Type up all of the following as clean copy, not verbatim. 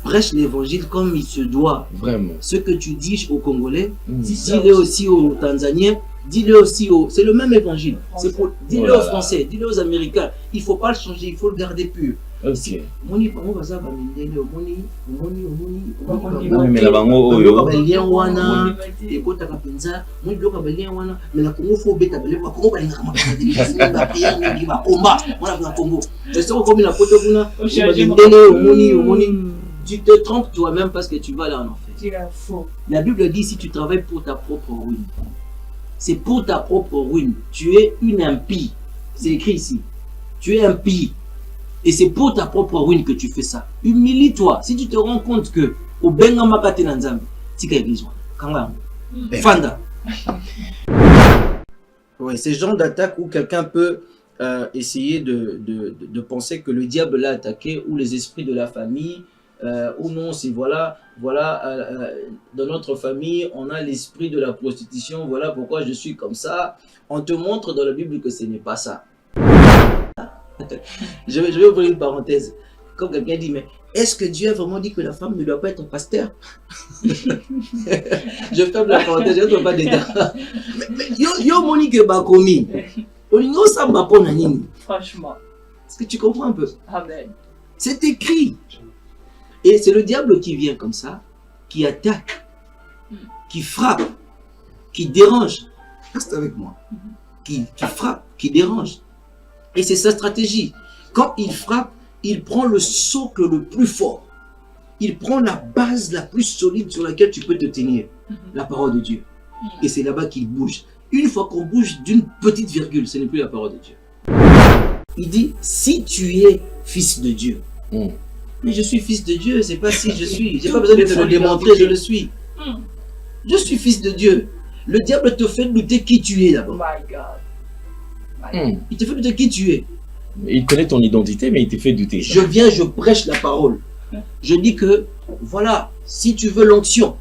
prêche l'évangile comme il se doit. Vraiment. Ce que tu dis aux Congolais, dis-le aussi aux Tanzaniens, dis-le aussi aux... C'est le même évangile. C'est pour... Dis-le aux Français, dis-le aux Américains. Il ne faut pas le changer, il faut le garder pur. Ok. Moni pango baza ba mindele moni Mais la bango oyo. Ba lien wana ekota ka penza moni bloka ba lien wana mais la Congo faut beta ba lien Congo ba linga kama ba prière ni ba combat mona ba Congo. C'est ça comme la photo kuna ba mindele moni tu te trompes toi-même parce que tu vas là en enfer. Tu es faux. La Bible dit si tu travailles pour ta propre ruine. C'est pour ta propre ruine. Tu es une impie. C'est écrit ici. Tu es impie. Et c'est pour ta propre ruine que tu fais ça. Humilie-toi. Si tu te rends compte que au benga makate na nzambe, tika église kanga fanda. Ouais, c'est ce genre d'attaque où quelqu'un peut essayer de penser que le diable l'a attaqué ou les esprits de la famille ou non, c'est voilà dans notre famille, on a l'esprit de la prostitution, voilà pourquoi je suis comme ça. On te montre dans la Bible que ce n'est pas ça. Je vais ouvrir une parenthèse. Comme quelqu'un dit, mais est-ce que Dieu a vraiment dit que la femme ne doit pas être un pasteur? Je ferme la parenthèse, je ne trouve pas dedans. Mais yo Monique Bakomi, Franchement. est-ce que tu comprends un peu? Amen. C'est écrit. Et c'est le diable qui vient comme ça, qui attaque, qui frappe, qui dérange. Reste avec moi. Qui frappe, qui dérange. Et c'est sa stratégie. Quand il frappe, il prend le socle le plus fort. Il prend la base la plus solide sur laquelle tu peux te tenir. La parole de Dieu. Et c'est là-bas qu'il bouge. Une fois qu'on bouge d'une petite virgule, ce n'est plus la parole de Dieu. Il dit, si tu es fils de Dieu. Mais je suis fils de Dieu, c'est pas si je suis. J'ai pas besoin de te le démontrer, je le suis. Je suis fils de Dieu. Le diable te fait douter qui tu es d'abord. My God. Il te fait douter qui tu es. Il connaît ton identité, mais il te fait douter. Je viens, je prêche la parole. Je dis que, voilà, si tu veux l'onction,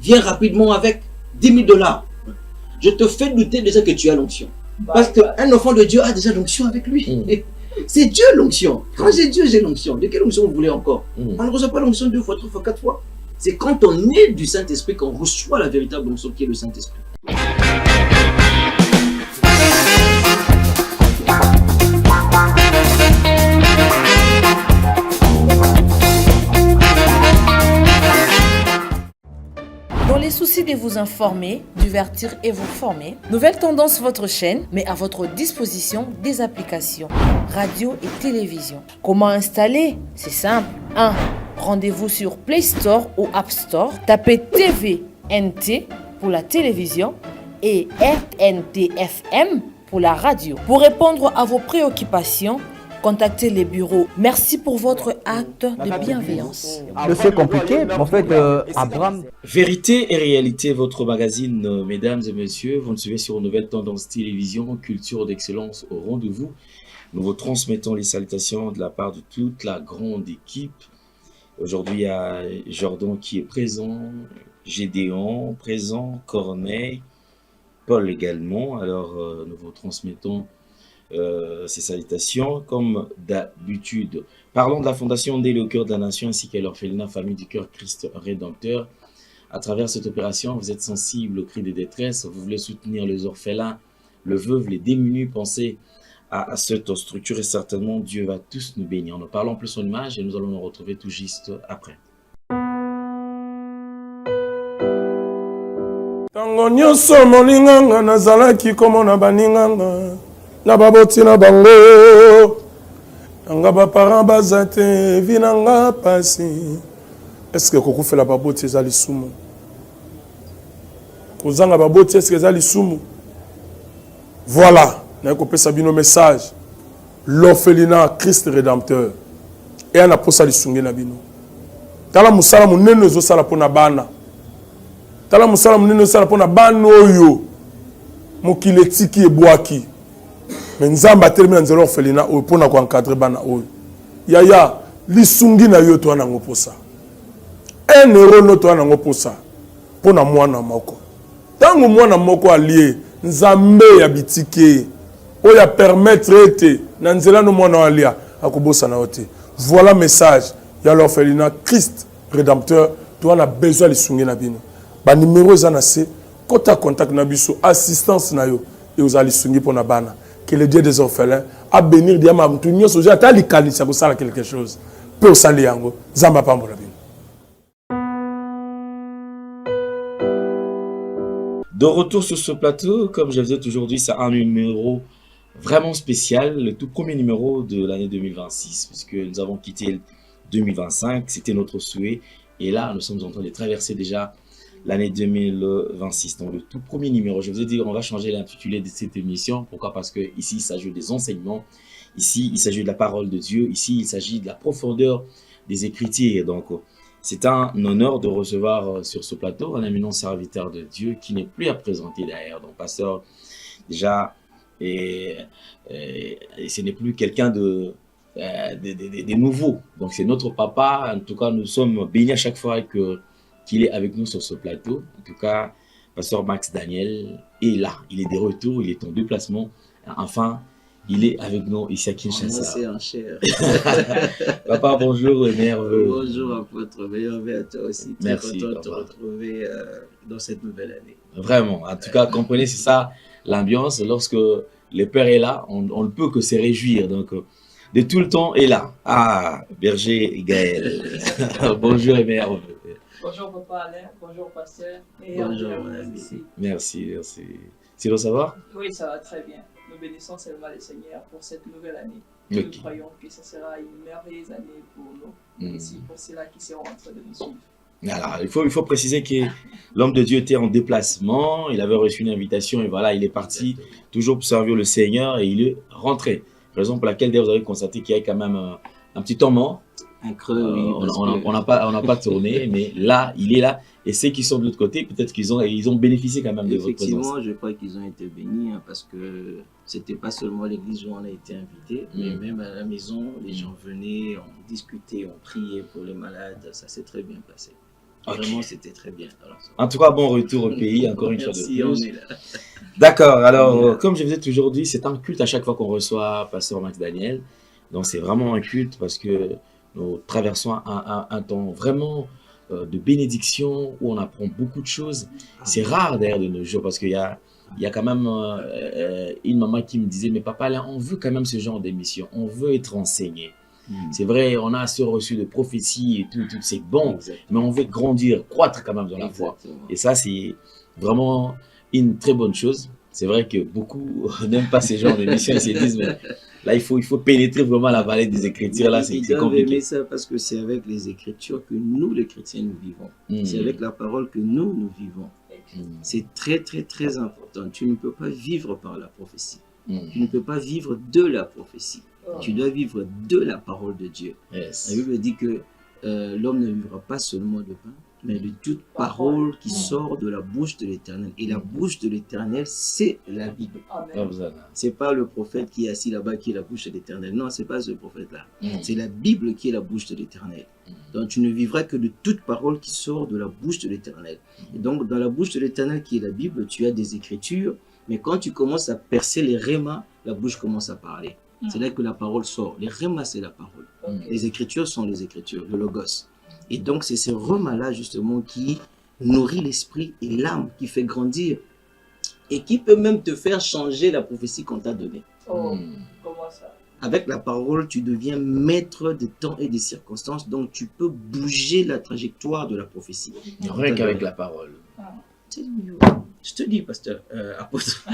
viens rapidement avec 10 000 $. Je te fais douter déjà que tu as l'onction. Parce qu'un enfant de Dieu a déjà l'onction avec lui. C'est Dieu l'onction. Quand j'ai Dieu, j'ai l'onction. De quelle onction vous voulez encore? On ne reçoit pas l'onction 2 fois, 3 fois, 4 fois. C'est quand on est du Saint-Esprit qu'on reçoit la véritable onction qui est le Saint-Esprit. Dans les soucis de vous informer, divertir et vous former, Nouvelle Tendance, votre chaîne, met à votre disposition des applications, radio et télévision. Comment installer? C'est simple. 1. Rendez-vous sur Play Store ou App Store. Tapez TVNT pour la télévision et RNTFM pour la radio. Pour répondre à vos préoccupations, contactez les bureaux. Merci pour votre acte de bienveillance. C'est compliqué, en fait, Abraham... Vérité et réalité, votre magazine, mesdames et messieurs, vous nous suivez sur Nouvelle Tendance Télévision, culture d'excellence au rendez-vous. Nous vous transmettons les salutations de la part de toute la grande équipe. Aujourd'hui, il y a Jordan qui est présent, Gédéon présent, Corneille, Paul également. Alors, nous vous transmettons ces salutations comme d'habitude. Parlons de la Fondation Ndélé au cœur de la nation ainsi qu'à l'orphelinat Famille du Cœur Christ Rédempteur. À travers cette opération, vous êtes sensible aux cris de détresse, vous voulez soutenir les orphelins, le veuve, les démunis. Pensez à cette structure et certainement Dieu va tous nous bénir. Nous parlons plus en image et nous allons nous retrouver tout juste après. Tango nyonso moninganga nazalaki komona baninganga na baboti na bango nanga baparent baza te vi nanga pasi. Est-ce que kokufela baboti ezali sumu? Kozanga baboti est-ce que ezali sumu? Voilà, na kopesa bino message. L'orphelinat Christ Rédempteur et ana posa lisungi na bino. Tala musala munene ezosala pona bana. Tala musala munene ezosala pona bana oyo mokili etiki ebwaki. Mais nzamba termine nzelo orphelinat oyo pona ko encadrer bana oyo. Yaya lisungi na yo to ana ngoposa. Un euro no to ana ngoposa pona mwana moko. Tango mwana moko alie nzambe ya bitike oyo ya permettre ete na nzela no mwana alia akobosa na ote. Voilà message il y a l'orphelinat Christ Rédempteur, tu as besoin de sounger na bino. Ba numéro za na se, quand tu contact na biso, assistance na yo, et vous allez sounger pour na bana. Que le Dieu des orphelins a bénir dia ma mtu nyo soja ta likanisa ko sala quelque chose. Pe o sali yango, zamba pambola bino. De retour sur ce plateau, comme je vous ai aujourd'hui, c'est un numéro vraiment spécial, le tout premier numéro de l'année 2026, puisque nous avons quitté 2025, c'était notre souhait, et là, nous sommes en train de traverser déjà l'année 2026. Donc, le tout premier numéro, je vous ai dit, on va changer l'intitulé de cette émission. Pourquoi? Parce que ici, il s'agit des enseignements, ici, il s'agit de la parole de Dieu, ici, il s'agit de la profondeur des Écritures. Donc, c'est un honneur de recevoir sur ce plateau un éminent serviteur de Dieu qui n'est plus à présenter derrière. Donc, pasteur, déjà, et ce n'est plus quelqu'un de nouveau. Donc, c'est notre papa. En tout cas, nous sommes bénis à chaque fois qu'il est avec nous sur ce plateau. En tout cas, pasteur Max Daniel est là. Il est de retour, il est en déplacement. Enfin, il est avec nous ici à Kinshasa. C'est en chair. Papa, bonjour, merveilleux. Bonjour, apôtre. Meilleur à toi aussi. Très Merci, content de papa. te retrouver dans cette nouvelle année. Vraiment. En tout cas, comprenez, c'est ça l'ambiance. Lorsque le Père est là, on ne peut que se réjouir. Donc, de tout le temps est là. Ah, berger Gaël. Bonjour et merveilleux. Bonjour papa Alain, bonjour pasteur. Et Bonjour, on mon est ami. ici. Merci, merci. C'est bon, ça va? Oui, ça va très bien. Nous bénissons seulement le Seigneur pour cette nouvelle année. Ok. Nous croyons que ce sera une merveilleuse année pour nous. Mm. Et c'est pour ceux-là qui seront en train de nous suivre. Alors, il faut préciser que l'homme de Dieu était en déplacement, il avait reçu une invitation et voilà, il est parti toujours pour servir le Seigneur et il est rentré. Raison pour laquelle vous avez constaté qu'il y a quand même un petit temps mort. Un creux, oui. On n'a pas tourné, mais là, il est là. Et ceux qui sont de l'autre côté, peut-être qu'ils ont bénéficié quand même de votre présence. Effectivement, je crois qu'ils ont été bénis parce que c'était pas seulement l'église où on a été invité, mais même à la maison, les gens venaient, on discutait, on priait pour les malades. Ça s'est très bien passé. Ok. Vraiment, c'était très bien. Alors, En tout cas, bon retour au pays, encore une fois de merci, on plus. est là. D'accord, alors, On est là. comme je vous ai toujours dit, c'est un culte à chaque fois qu'on reçoit Pasteur Max Daniel. Donc, c'est vraiment un culte parce que nous traversons un temps vraiment de bénédiction où on apprend beaucoup de choses. C'est rare d'ailleurs de nos jours parce qu'il y a quand même une maman qui me disait, mais papa, là, on veut quand même ce genre d'émission, on veut être enseigné. C'est vrai, on a assez reçu de prophéties et tout c'est bon, mais on veut grandir, croître quand même dans la foi. Exactement. Et ça, c'est vraiment une très bonne chose. C'est vrai que beaucoup n'aiment pas ce genre d'émission, ils se disent, mais là, il faut pénétrer vraiment la vallée des Écritures, là, c'est Ils doivent compliqué. aimer ça parce que c'est avec les Écritures que nous, les chrétiens, nous vivons. C'est avec la parole que nous vivons. C'est très, très, très important. Tu ne peux pas vivre par la prophétie. Tu ne peux pas vivre de la prophétie. Tu dois vivre de la parole de Dieu. Yes. La Bible dit que l'homme ne vivra pas seulement de pain, mais de toute parole qui sort de la bouche de l'Éternel. Et la bouche de l'Éternel, c'est la Bible. Amen. C'est pas le prophète qui est assis là-bas qui est la bouche de l'Éternel. Non, c'est pas ce prophète-là. C'est la Bible qui est la bouche de l'Éternel. Donc tu ne vivras que de toute parole qui sort de la bouche de l'Éternel. Et donc dans la bouche de l'Éternel qui est la Bible, tu as des écritures, mais quand tu commences à percer les rémas, la bouche commence à parler. C'est là que la parole sort. Les rémas, c'est la parole. Les écritures sont les écritures, le logos. Et donc c'est ce rémas-là justement qui nourrit l'esprit et l'âme, qui fait grandir et qui peut même te faire changer la prophétie qu'on t'a donnée. Oh, comment ça? Avec la parole, tu deviens maître des temps et des circonstances, donc tu peux bouger la trajectoire de la prophétie. Rien qu'avec la parole. Je te dis, pasteur, apôtre,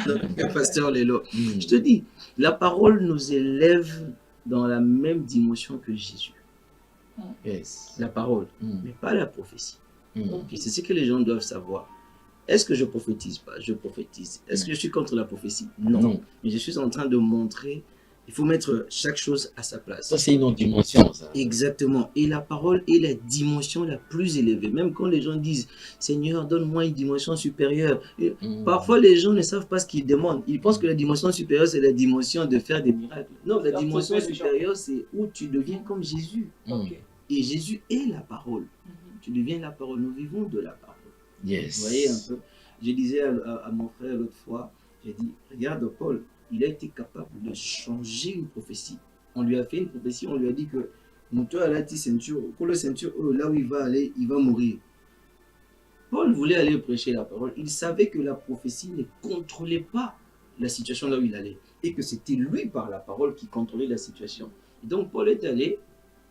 pasteur Lélo, je te dis, la parole nous élève dans la même dimension que Jésus. Yes. La parole, mais pas la prophétie. Et c'est ce que les gens doivent savoir. Est-ce que je prophétise pas? Je prophétise. Est-ce que je suis contre la prophétie? Non. Mais je suis en train de montrer, il faut mettre chaque chose à sa place. Ça, c'est une autre dimension, ça. Exactement. Et la parole est la dimension la plus élevée. Même quand les gens disent, Seigneur, donne-moi une dimension supérieure. Et parfois, les gens ne savent pas ce qu'ils demandent. Ils pensent que la dimension supérieure, c'est la dimension de faire des miracles. Non, la dimension supérieure, c'est où tu deviens comme Jésus. Et Jésus est la parole. Tu deviens la parole. Nous vivons de la parole. Yes. Vous voyez un peu. Je disais à mon frère l'autre fois, j'ai dit, regarde Paul, il a été capable de changer une prophétie. On lui a fait une prophétie, on lui a dit que Moto alati ceinture, pour le ceinture, là où il va aller, il va mourir. Paul voulait aller prêcher la parole. Il savait que la prophétie ne contrôlait pas la situation là où il allait. Et que c'était lui, par la parole, qui contrôlait la situation. Et donc Paul est allé,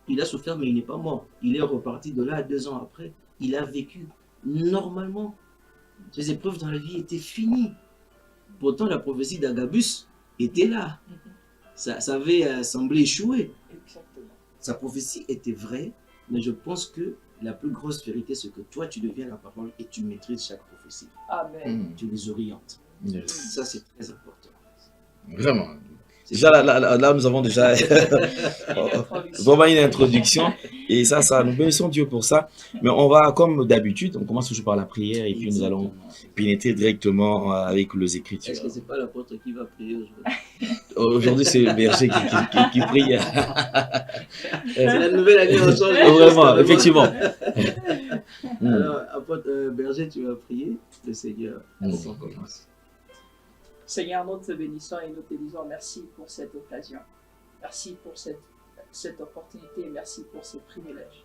il a souffert, mais il n'est pas mort. Il est reparti de là 2 ans après. Il a vécu normalement. Ses épreuves dans la vie étaient finies. Pourtant, la prophétie d'Agabus était là. Ça avait semblé échouer. Exactement. Sa prophétie était vraie, mais je pense que la plus grosse vérité, c'est que toi, tu deviens la parole et tu maîtrises chaque prophétie. Amen. Tu les orientes. Yes. Ça, c'est très important. Vraiment. Déjà, là, nous avons déjà vraiment une introduction. Et ça, nous bénissons Dieu pour ça. Mais on va, comme d'habitude, on commence toujours par la prière et puis nous allons pénétrer directement avec les Écritures. Est-ce que c'est pas l'apôtre qui va prier aujourd'hui? Aujourd'hui, c'est le berger qui prie. C'est la nouvelle année, on change. Vraiment, effectivement. Alors, apôtre berger, tu vas prier le Seigneur. Mm. On commence. Seigneur, nous te bénissons et nous te disons merci pour cette occasion. Merci pour cette opportunité et merci pour ce privilège.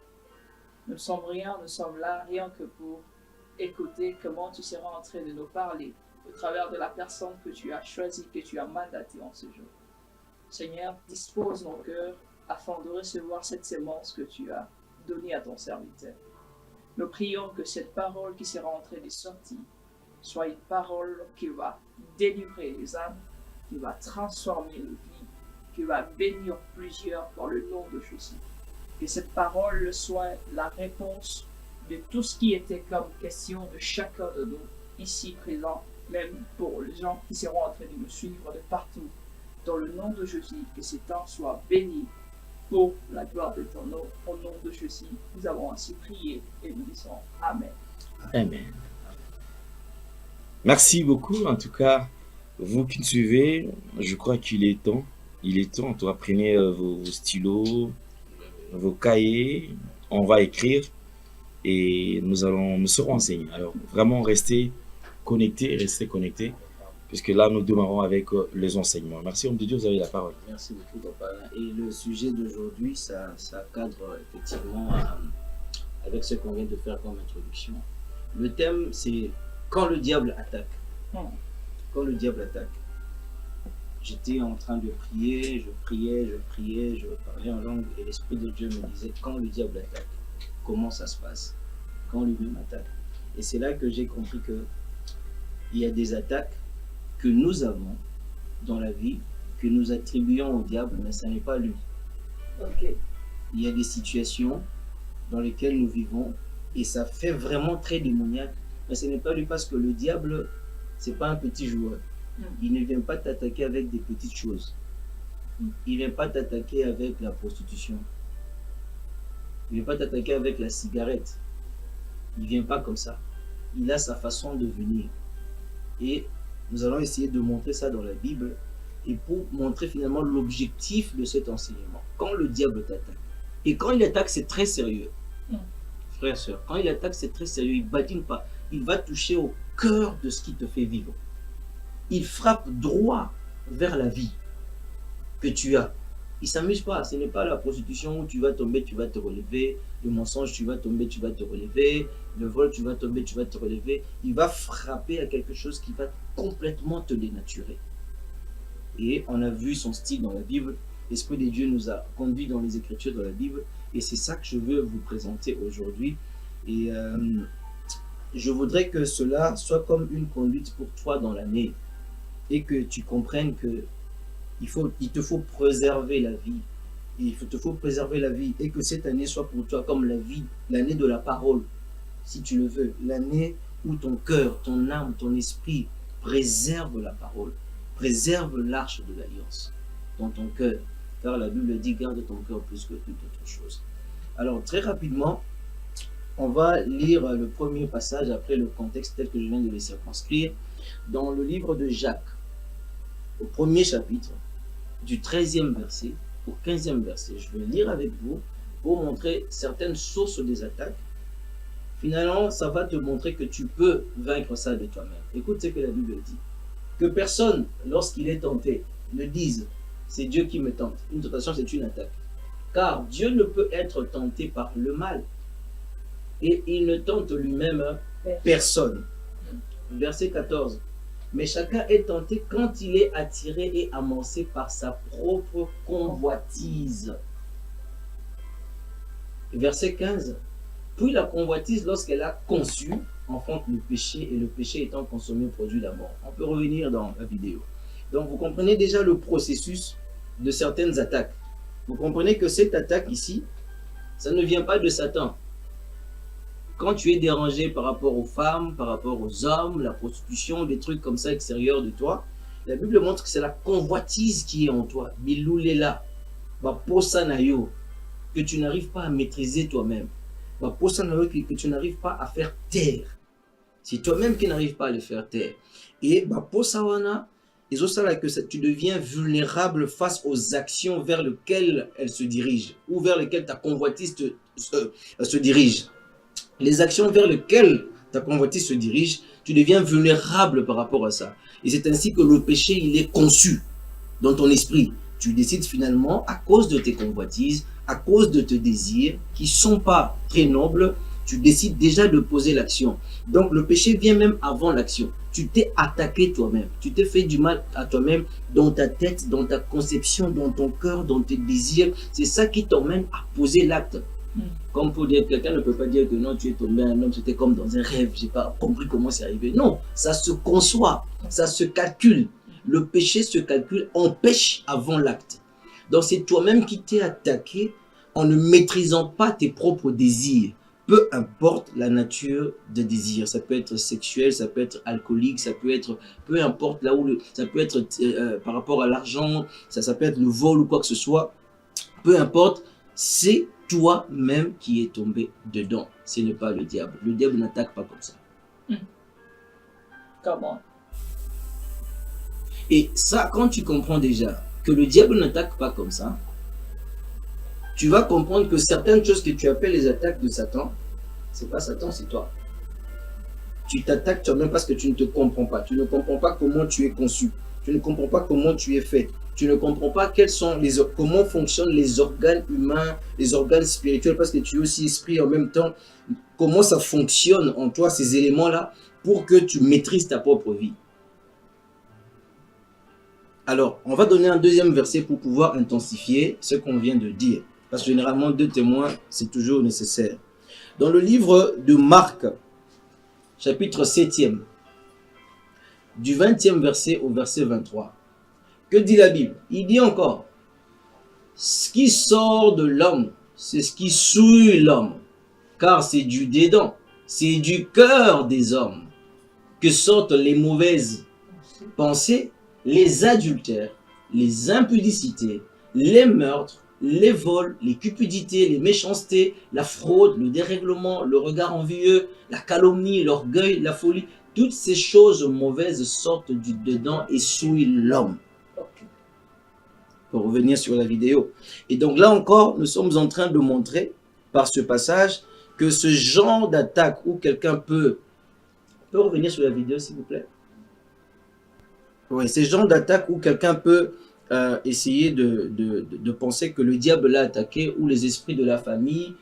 Nous ne sommes rien, nous sommes là rien que pour écouter comment tu seras en train de nous parler au travers de la personne que tu as choisie, que tu as mandatée en ce jour. Seigneur, dispose nos cœurs afin de recevoir cette sémence que tu as donnée à ton serviteur. Nous prions que cette parole qui sera en train de sortir soit une parole qui va délivrer les âmes, qui va transformer les vies, qui va bénir plusieurs dans le nom de Jésus. Que cette parole soit la réponse de tout ce qui était comme question de chacun de nous ici présents, même pour les gens qui seront en train de nous suivre de partout. Dans le nom de Jésus, que ces temps soient bénis pour la gloire de ton nom. Au nom de Jésus, nous avons ainsi prié et nous disons Amen. Amen. Merci beaucoup, en tout cas, vous qui nous suivez, je crois qu'il est temps. Il est temps, toi, prenez vos stylos, vos cahiers, on va écrire et nous serons enseignés. Alors, vraiment, restez connectés, puisque là, nous démarrons avec les enseignements. Merci, homme de Dieu, vous avez la parole. Merci beaucoup, papa. Et le sujet d'aujourd'hui, ça cadre effectivement avec ce qu'on vient de faire comme introduction. Le thème, c'est quand le diable attaque. Quand le diable attaque. J'étais en train de prier, je priais, je parlais en langue et l'Esprit de Dieu me disait quand le diable attaque, comment ça se passe quand lui-même attaque. Et c'est là que j'ai compris qu'il y a des attaques que nous avons dans la vie, que nous attribuons au diable, mais ce n'est pas lui. Ok. Il y a des situations dans lesquelles nous vivons et ça fait vraiment très démoniaque, mais ce n'est pas lui parce que le diable, c'est pas un petit joueur. Il ne vient pas t'attaquer avec des petites choses. Il ne vient pas t'attaquer avec la prostitution. Il ne vient pas t'attaquer avec la cigarette. Il ne vient pas comme ça. Il a sa façon de venir. Et nous allons essayer de montrer ça dans la Bible et pour montrer finalement l'objectif de cet enseignement. Quand le diable t'attaque. Et quand il attaque, c'est très sérieux. Frères et sœurs, quand il attaque, c'est très sérieux. Il ne badine pas. Il va toucher au cœur de ce qui te fait vivre. Il frappe droit vers la vie que tu as. Il ne s'amuse pas. Ce n'est pas la prostitution où tu vas tomber, tu vas te relever. Le mensonge, tu vas tomber, tu vas te relever. Le vol, tu vas tomber, tu vas te relever. Il va frapper à quelque chose qui va complètement te dénaturer. Et on a vu son style dans la Bible. L'Esprit de Dieu nous a conduits dans les Écritures de la Bible. Et c'est ça que je veux vous présenter aujourd'hui. Et je voudrais que cela soit comme une conduite pour toi dans l'année. Et que tu comprennes que il te faut préserver la vie. Il te faut préserver la vie. Et que cette année soit pour toi comme la vie, l'année de la parole, si tu le veux. L'année où ton cœur, ton âme, ton esprit préserve la parole. Préserve l'arche de l'alliance dans ton cœur. Car la Bible dit garde ton cœur plus que toute autre chose. Alors très rapidement, on va lire le premier passage après le contexte tel que je viens de le circonscrire. Dans le livre de Jacques, au premier chapitre, du 13e verset au 15e verset. Je vais lire avec vous pour montrer certaines sources des attaques. Finalement, ça va te montrer que tu peux vaincre ça de toi-même. Écoute ce que la Bible dit. Que personne, lorsqu'il est tenté, ne dise « c'est Dieu qui me tente ». Une tentation, c'est une attaque. car Dieu ne peut être tenté par le mal. Et il ne tente lui-même personne. Verset 14. Mais chacun est tenté quand il est attiré et amorcé par sa propre convoitise. Verset 15. Puis la convoitise, lorsqu'elle a conçu, enfante le péché, et le péché étant consommé produit la mort. On peut revenir dans la vidéo. Donc vous comprenez déjà le processus de certaines attaques. Vous comprenez que cette attaque ici, ça ne vient pas de Satan. Quand tu es dérangé par rapport aux femmes, par rapport aux hommes, la prostitution, des trucs comme ça extérieurs de toi, la Bible montre que c'est la convoitise qui est en toi. Biloulela, Baposanayo, que tu n'arrives pas à maîtriser toi-même. Baposanayo, que tu n'arrives pas à faire taire. C'est toi-même qui n'arrives pas à le faire taire. Et Baposawana, et ça que tu deviens vulnérable face aux actions vers lesquelles elle se dirige, ou vers lesquelles ta convoitise se dirige. Les actions vers lesquelles ta convoitise se dirige, tu deviens vulnérable par rapport à ça. Et c'est ainsi que le péché, il est conçu dans ton esprit. Tu décides finalement, à cause de tes convoitises, à cause de tes désirs, qui ne sont pas très nobles, tu décides déjà de poser l'action. Donc le péché vient même avant l'action. Tu t'es attaqué toi-même. Tu t'es fait du mal à toi-même dans ta tête, dans ta conception, dans ton cœur, dans tes désirs. C'est ça qui t'emmène à poser l'acte. Comme pour dire, quelqu'un ne peut pas dire que non, tu es tombé un homme, c'était comme dans un rêve, j'ai pas compris comment c'est arrivé. Non, ça se conçoit, ça se calcule. Le péché se calcule, empêche avant l'acte. Donc c'est toi-même qui t'es attaqué en ne maîtrisant pas tes propres désirs. Peu importe la nature de désir, ça peut être sexuel, ça peut être alcoolique, ça peut être, peu importe là où, ça peut être par rapport à l'argent, ça peut être le vol ou quoi que ce soit, peu importe, c'est toi-même qui est tombé dedans, ce n'est pas le diable. Le diable n'attaque pas comme ça. Comment? Et ça, quand tu comprends déjà que le diable n'attaque pas comme ça, tu vas comprendre que certaines choses que tu appelles les attaques de Satan, c'est pas Satan, c'est toi. Tu t'attaques toi-même parce que tu ne te comprends pas. Tu ne comprends pas comment tu es conçu. Tu ne comprends pas comment tu es fait. Tu ne comprends pas comment fonctionnent les organes humains, les organes spirituels, parce que tu es aussi esprit en même temps. Comment ça fonctionne en toi, ces éléments-là, pour que tu maîtrises ta propre vie. Alors, on va donner un deuxième verset pour pouvoir intensifier ce qu'on vient de dire. Parce que généralement, 2 témoins, c'est toujours nécessaire. Dans le livre de Marc, chapitre 7e, du 20e verset au verset 23. Que dit la Bible? Il dit encore, ce qui sort de l'homme, c'est ce qui souille l'homme, car c'est du dedans, c'est du cœur des hommes que sortent les mauvaises pensées, les adultères, les impudicités, les meurtres, les vols, les cupidités, les méchancetés, la fraude, le dérèglement, le regard envieux, la calomnie, l'orgueil, la folie. Toutes ces choses mauvaises sortent du dedans et souillent l'homme. Pour revenir sur la vidéo. Et donc là encore, nous sommes en train de montrer par ce passage que ce genre d'attaque où quelqu'un peut revenir sur la vidéo s'il vous plaît. Oui, ce genre d'attaque où quelqu'un peut essayer de penser que le diable l'a attaqué ou les esprits de la famille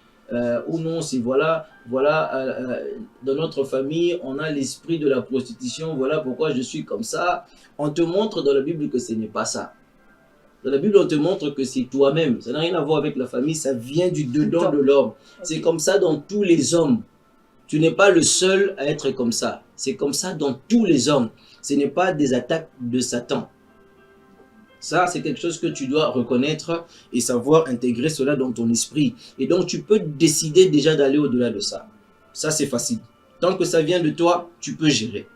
ou non, c'est voilà, dans notre famille, on a l'esprit de la prostitution, voilà pourquoi je suis comme ça. On te montre dans la Bible que ce n'est pas ça. Dans la Bible, on te montre que c'est toi-même. Ça n'a rien à voir avec la famille, ça vient du dedans de l'homme. C'est comme ça dans tous les hommes. Tu n'es pas le seul à être comme ça. C'est comme ça dans tous les hommes. Ce n'est pas des attaques de Satan. Ça, c'est quelque chose que tu dois reconnaître et savoir intégrer cela dans ton esprit. Et donc, tu peux décider déjà d'aller au-delà de ça. Ça, c'est facile. Tant que ça vient de toi, tu peux gérer.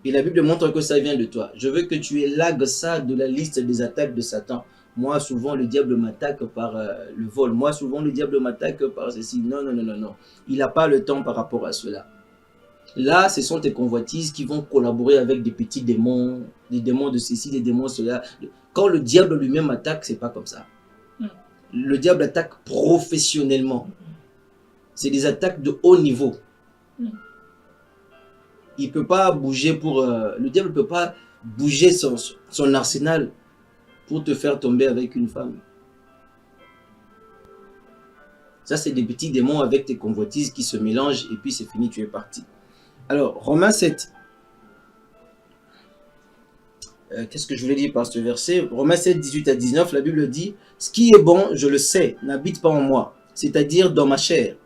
Et la Bible montre que ça vient de toi. Je veux que tu élagues ça de la liste des attaques de Satan. Moi, souvent, le diable m'attaque par le vol. Moi, souvent, le diable m'attaque par ceci. Non, non, non, non, non. Il n'a pas le temps par rapport à cela. Là, ce sont tes convoitises qui vont collaborer avec des petits démons, des démons de ceci, des démons de cela. Quand le diable lui-même attaque, c'est pas comme ça. Le diable attaque professionnellement. C'est des attaques de haut niveau. Il peut pas bouger pour... le diable ne peut pas bouger son arsenal pour te faire tomber avec une femme. Ça, c'est des petits démons avec tes convoitises qui se mélangent et puis c'est fini, tu es parti. Alors, Romains 7. Qu'est-ce que je voulais dire par ce verset? Romains 7, 18 à 19, la Bible dit « Ce qui est bon, je le sais, n'habite pas en moi, c'est-à-dire dans ma chair.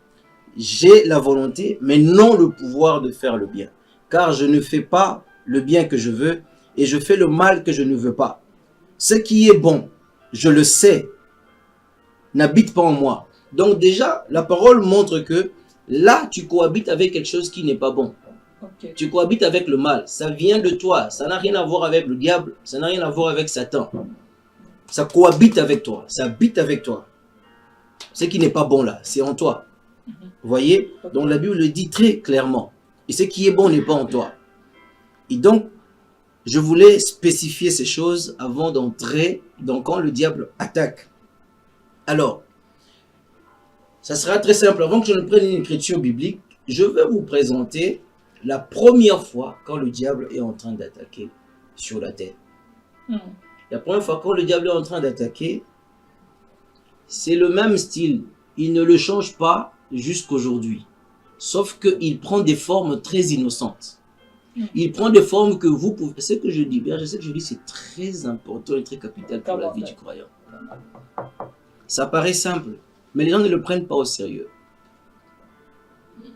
J'ai la volonté, mais non le pouvoir de faire le bien. Car je ne fais pas le bien que je veux, et je fais le mal que je ne veux pas. Ce qui est bon, je le sais, n'habite pas en moi. » Donc déjà, la parole montre que là, tu cohabites avec quelque chose qui n'est pas bon. Ok. Tu cohabites avec le mal. Ça vient de toi. Ça n'a rien à voir avec le diable. Ça n'a rien à voir avec Satan. Ça cohabite avec toi. Ça habite avec toi. Ce qui n'est pas bon là, c'est en toi. Vous voyez? Donc la Bible le dit très clairement. Et ce qui est bon n'est pas en toi. Et donc, je voulais spécifier ces choses avant d'entrer dans quand le diable attaque. Alors, ça sera très simple. Avant que je ne prenne une écriture biblique, je vais vous présenter la première fois quand le diable est en train d'attaquer sur la terre. La première fois quand le diable est en train d'attaquer, c'est le même style. Il ne le change pas jusqu'aujourd'hui. Sauf qu'il prend des formes très innocentes. Il prend des formes que vous pouvez... Ce que je dis, bien, je sais que je dis, c'est très important et très capital pour la vie du croyant. Ça paraît simple, mais les gens ne le prennent pas au sérieux.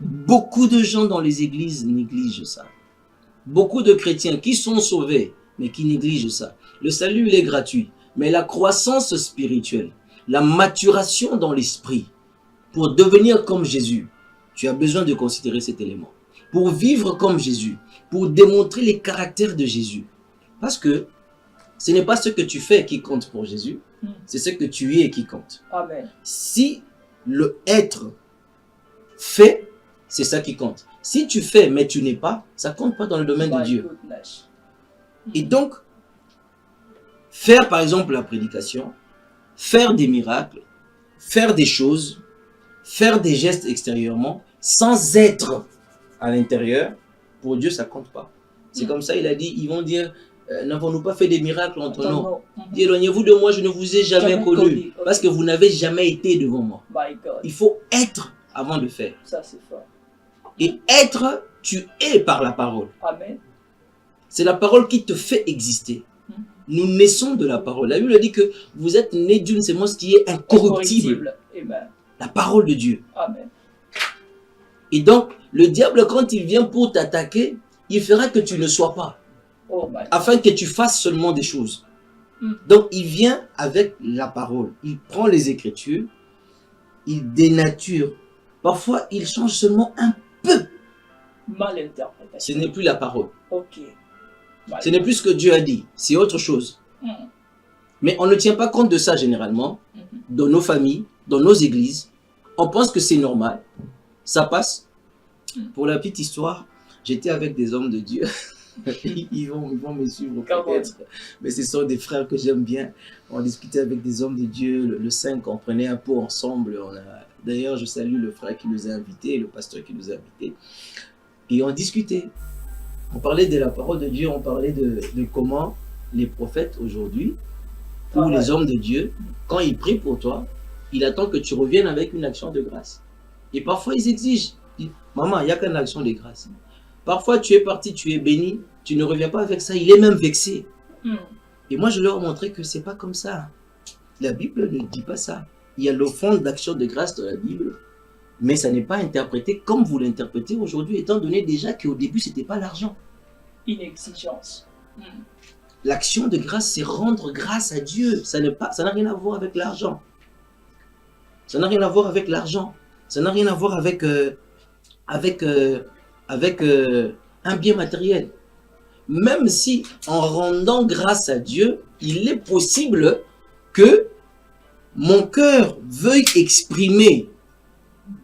Beaucoup de gens dans les églises négligent ça. Beaucoup de chrétiens qui sont sauvés, mais qui négligent ça. Le salut, il est gratuit. Mais la croissance spirituelle, la maturation dans l'esprit, pour devenir comme Jésus, tu as besoin de considérer cet élément. Pour vivre comme Jésus, pour démontrer les caractères de Jésus. Parce que ce n'est pas ce que tu fais qui compte pour Jésus, c'est ce que tu es qui compte. Amen. Si le être fait, c'est ça qui compte. Si tu fais, mais tu n'es pas, ça ne compte pas dans le domaine de Dieu. Goodness. Et donc, faire par exemple la prédication, faire des miracles, faire des choses, faire des gestes extérieurement, sans être à l'intérieur, pour Dieu, ça ne compte pas. C'est comme ça, il a dit, ils vont dire, n'avons-nous pas fait des miracles en ton nom? Dit, éloignez-vous de moi, je ne vous ai jamais connu. Parce que vous n'avez jamais été devant moi. My God. Il faut être avant de faire. Ça, c'est fort. Et être, tu es par la parole. Amen. C'est la parole qui te fait exister. Nous naissons de la parole. La Bible dit que vous êtes nés d'une sémence qui est incorruptible. Amen. La parole de Dieu. Amen. Et donc, le diable, quand il vient pour t'attaquer, il fera que tu ne sois pas. Oh my God. Afin que tu fasses seulement des choses. Donc, il vient avec la parole. Il prend les Écritures. Il dénature. Parfois, il change seulement un peu. Mal interprétation. Ce n'est plus la parole. Ok. Ce n'est plus ce que Dieu a dit. C'est autre chose. Mais on ne tient pas compte de ça généralement. Dans nos familles, dans nos églises. On pense que c'est normal. Ça passe. Pour la petite histoire, j'étais avec des hommes de Dieu. ils vont me suivre peut-être. Mais ce sont des frères que j'aime bien. On discutait avec des hommes de Dieu. Le 5, on prenait un pot ensemble. D'ailleurs, je salue le frère qui nous a invités, le pasteur qui nous a invités. Et on discutait. On parlait de la parole de Dieu. On parlait de comment les prophètes aujourd'hui, ou les hommes de Dieu, quand ils prient pour toi, ils attendent que tu reviennes avec une action de grâce. Et parfois, ils exigent. Maman, il n'y a qu'une action de grâce. Parfois, tu es parti, tu es béni, tu ne reviens pas avec ça. Il est même vexé. Et moi, je leur ai montré que ce n'est pas comme ça. La Bible ne dit pas ça. Il y a l'offrande d'action de grâce dans la Bible, mais ça n'est pas interprété comme vous l'interprétez aujourd'hui, étant donné déjà qu'au début, ce n'était pas l'argent. Une exigence. L'action de grâce, c'est rendre grâce à Dieu. Ça n'a rien à voir avec l'argent. Ça n'a rien à voir avec l'argent. Ça n'a rien à voir avec un bien matériel. Même si, en rendant grâce à Dieu, il est possible que mon cœur veuille exprimer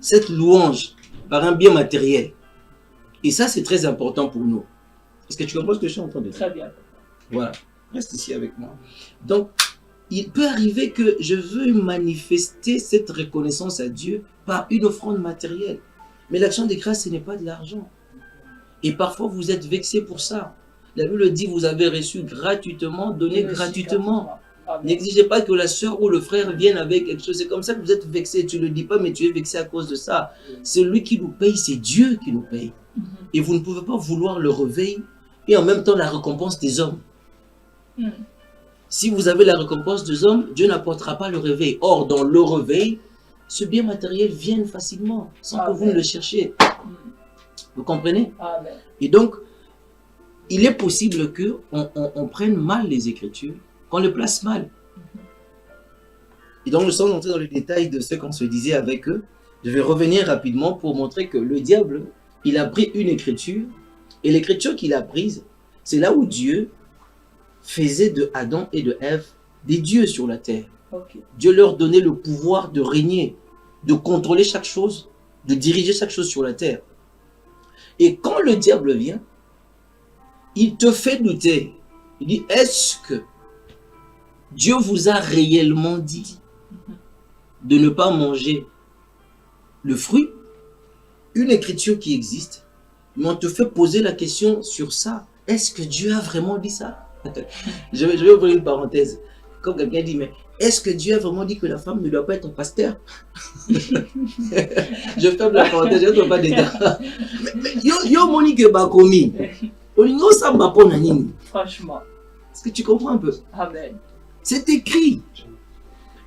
cette louange par un bien matériel. Et ça, c'est très important pour nous. Est-ce que tu comprends ce que je suis en train de dire? Très bien. Voilà, reste ici avec moi. Donc, il peut arriver que je veux manifester cette reconnaissance à Dieu par une offrande matérielle. Mais l'action de grâce, ce n'est pas de l'argent. Et parfois, vous êtes vexé pour ça. La Bible dit, vous avez reçu gratuitement, donné gratuitement. Amen. N'exigez pas que la soeur ou le frère vienne avec quelque chose. C'est comme ça que vous êtes vexé. Tu ne le dis pas, mais tu es vexé à cause de ça. C'est lui qui nous paye, c'est Dieu qui nous paye. Et vous ne pouvez pas vouloir le réveil et en même temps la récompense des hommes. Si vous avez la récompense des hommes, Dieu n'apportera pas le réveil. Or, dans le réveil, ce bien matériel vient facilement, sans que vous ne le cherchiez. Vous comprenez? Amen. Et donc, il est possible qu'on prenne mal les Écritures, qu'on les place mal. Et donc, nous sommes entrés dans le détail de ce qu'on se disait avec eux. Je vais revenir rapidement pour montrer que le diable, il a pris une écriture, et l'écriture qu'il a prise, c'est là où Dieu faisait de Adam et de Ève des dieux sur la terre. Ok. Dieu leur donnait le pouvoir de régner, de contrôler chaque chose, de diriger chaque chose sur la terre. Et quand le diable vient, il te fait douter. Il dit, est-ce que Dieu vous a réellement dit de ne pas manger le fruit? Une écriture qui existe, mais on te fait poser la question sur ça. Est-ce que Dieu a vraiment dit ça? Je vais ouvrir une parenthèse. Comme quelqu'un dit, mais est-ce que Dieu a vraiment dit que la femme ne doit pas être pasteur? Je ferme la parenthèse, je ne dois pas dedans. Mais yo monique bakomi. Olingo samba pona nini. Franchement. Est-ce que tu comprends un peu? Amen. C'est écrit.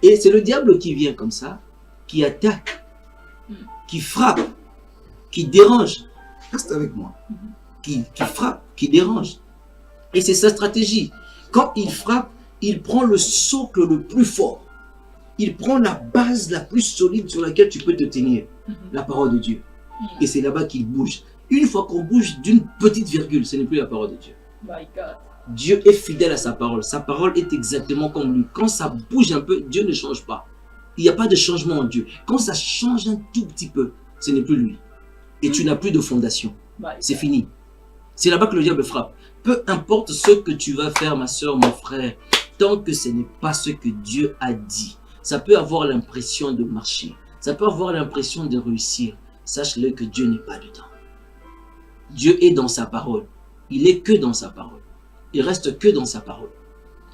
Et c'est le diable qui vient comme ça, qui attaque, qui frappe, qui dérange. Reste avec moi. Qui frappe, qui dérange. Et c'est sa stratégie. Quand il frappe, il prend le socle le plus fort. Il prend la base la plus solide sur laquelle tu peux te tenir. La parole de Dieu. Et c'est là-bas qu'il bouge. Une fois qu'on bouge d'une petite virgule, ce n'est plus la parole de Dieu. My God. Dieu est fidèle à sa parole. Sa parole est exactement comme lui. Quand ça bouge un peu, Dieu ne change pas. Il n'y a pas de changement en Dieu. Quand ça change un tout petit peu, ce n'est plus lui. Et tu n'as plus de fondation. C'est fini. C'est là-bas que le diable frappe. Peu importe ce que tu vas faire, ma soeur, mon frère, tant que ce n'est pas ce que Dieu a dit, ça peut avoir l'impression de marcher. Ça peut avoir l'impression de réussir. Sache-le que Dieu n'est pas dedans. Dieu est dans sa parole. Il est que dans sa parole. Il reste que dans sa parole.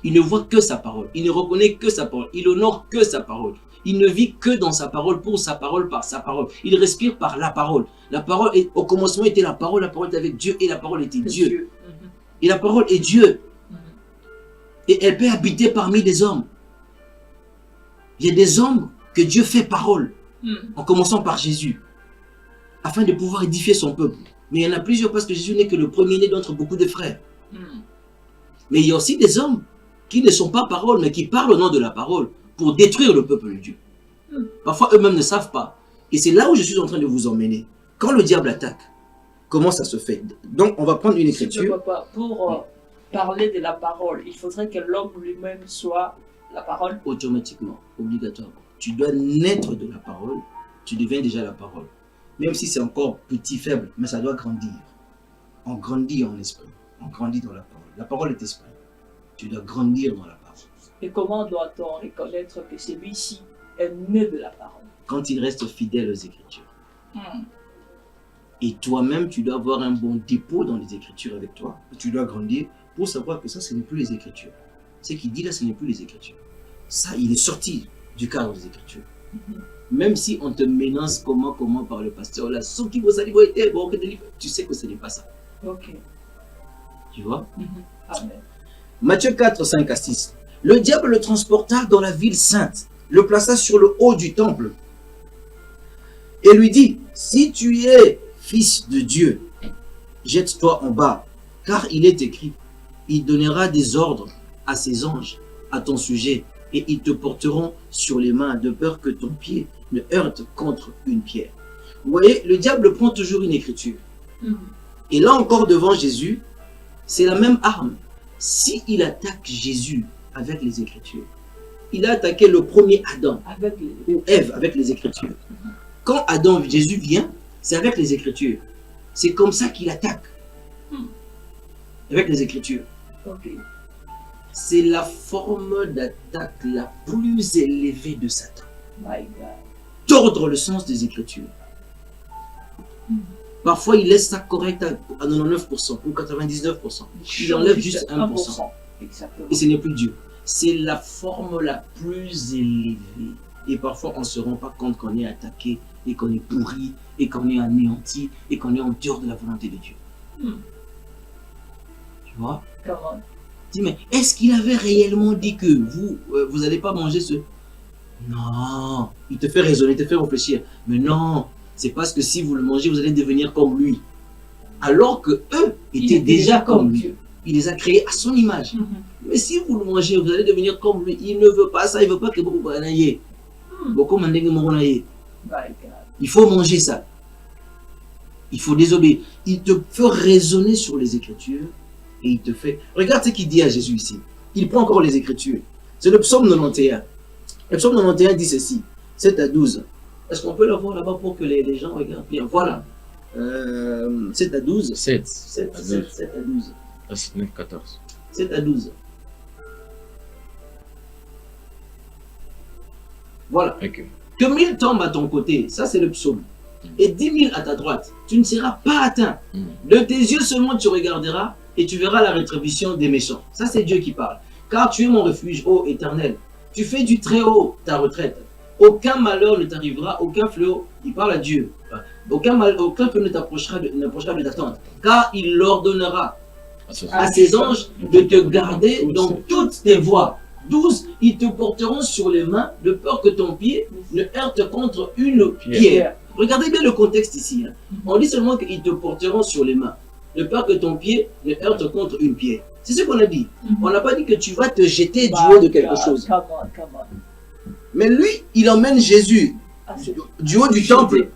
Il ne voit que sa parole. Il ne reconnaît que sa parole. Il honore que sa parole. Il ne vit que dans sa parole, pour sa parole, par sa parole. Il respire par la parole. La parole, au commencement était la parole était avec Dieu et la parole était Dieu. Et la parole est Dieu. Et elle peut habiter parmi les hommes. Il y a des hommes que Dieu fait parole, en commençant par Jésus, afin de pouvoir édifier son peuple. Mais il y en a plusieurs parce que Jésus n'est que le premier-né d'entre beaucoup de frères. Mais il y a aussi des hommes qui ne sont pas parole, mais qui parlent au nom de la parole pour détruire le peuple de Dieu. Parfois, eux-mêmes ne savent pas. Et c'est là où je suis en train de vous emmener. Quand le diable attaque, comment ça se fait? Donc, on va prendre une écriture. Pour parler de la parole, il faudrait que l'homme lui-même soit la parole. Automatiquement, obligatoirement. Tu dois naître de la parole, tu deviens déjà la parole. Même si c'est encore petit, faible, mais ça doit grandir. On grandit en esprit, on grandit dans la parole. La parole est esprit. Tu dois grandir dans la parole. Et comment doit-on reconnaître que celui-ci est né de la parole? Quand il reste fidèle aux Écritures. Et toi-même, tu dois avoir un bon dépôt dans les Écritures avec toi. Tu dois grandir pour savoir que ça, ce n'est plus les Écritures. Ce qu'il dit là, ce n'est plus les Écritures. Ça, il est sorti du cadre des Écritures. Même si on te menace comment par le pasteur, là, ceux qui vous allez voir, tu sais que ce n'est pas ça. Ok. Tu vois? Amen. Matthieu 4, 5 à 6. Le diable le transporta dans la ville sainte, le plaça sur le haut du temple et lui dit, si tu es fils de Dieu, jette-toi en bas, car il est écrit, il donnera des ordres à ses anges à ton sujet et ils te porteront sur les mains de peur que ton pied ne heurte contre une pierre. Vous voyez, le diable prend toujours une écriture. Et là encore devant Jésus, c'est la même arme. Si il attaque Jésus avec les Écritures, il a attaqué le premier Adam ou Ève avec les Écritures. Quand Jésus vient, c'est avec les Écritures. C'est comme ça qu'il attaque. Avec les Écritures. C'est la forme d'attaque la plus élevée de Satan. Tordre le sens des Écritures. Parfois, il laisse ça correct à 99% ou 99%. Il enlève juste 1%. Exactement. Et ce n'est plus Dieu. c'est la forme la plus élevée. Et parfois, on ne se rend pas compte qu'on est attaqué et qu'on est pourri et qu'on est anéanti et qu'on est en dehors de la volonté de Dieu. Tu vois? Comment? Dis, mais est-ce qu'il avait réellement dit que vous n'allez pas manger ce... Non, il te fait raisonner, il te fait réfléchir. Mais non, c'est parce que si vous le mangez, vous allez devenir comme lui. Alors que eux étaient déjà comme lui. Il les a créés à son image. Mais si vous le mangez, vous allez devenir comme lui. Il ne veut pas ça, il ne veut pas que vous preniez. Il faut manger ça. Il faut désobéir. Il te fait raisonner sur les Écritures et il te fait... Regarde ce qu'il dit à Jésus ici. Il prend encore les Écritures. C'est le psaume 91. Le psaume 91 dit ceci, 7 à 12. Est-ce qu'on peut le voir là-bas pour que les gens regardent bien? Voilà. 7 à 12. 7 à 12. 9, 14. 7 à 12. Voilà. Okay. Que 1000 tombent à ton côté, ça c'est le psaume. Et 10 000 à ta droite, tu ne seras pas atteint. De tes yeux seulement tu regarderas et tu verras la rétribution des méchants. Ça c'est Dieu qui parle. Car tu es mon refuge, ô Éternel. Tu fais du très haut ta retraite. Aucun malheur ne t'arrivera, aucun fléau. Il parle à Dieu. Aucun fléau ne t'approchera de ta tente. Car il l'ordonnera à ses anges de te garder dans toutes tes voies. 12, ils te porteront sur les mains de peur que ton pied ne heurte contre une pierre. Regardez bien le contexte ici. On dit seulement qu'ils te porteront sur les mains de peur que ton pied ne heurte contre une pierre. C'est ce qu'on a dit. On n'a pas dit que tu vas te jeter du haut de quelque chose. Mais lui, il emmène Jésus du haut du temple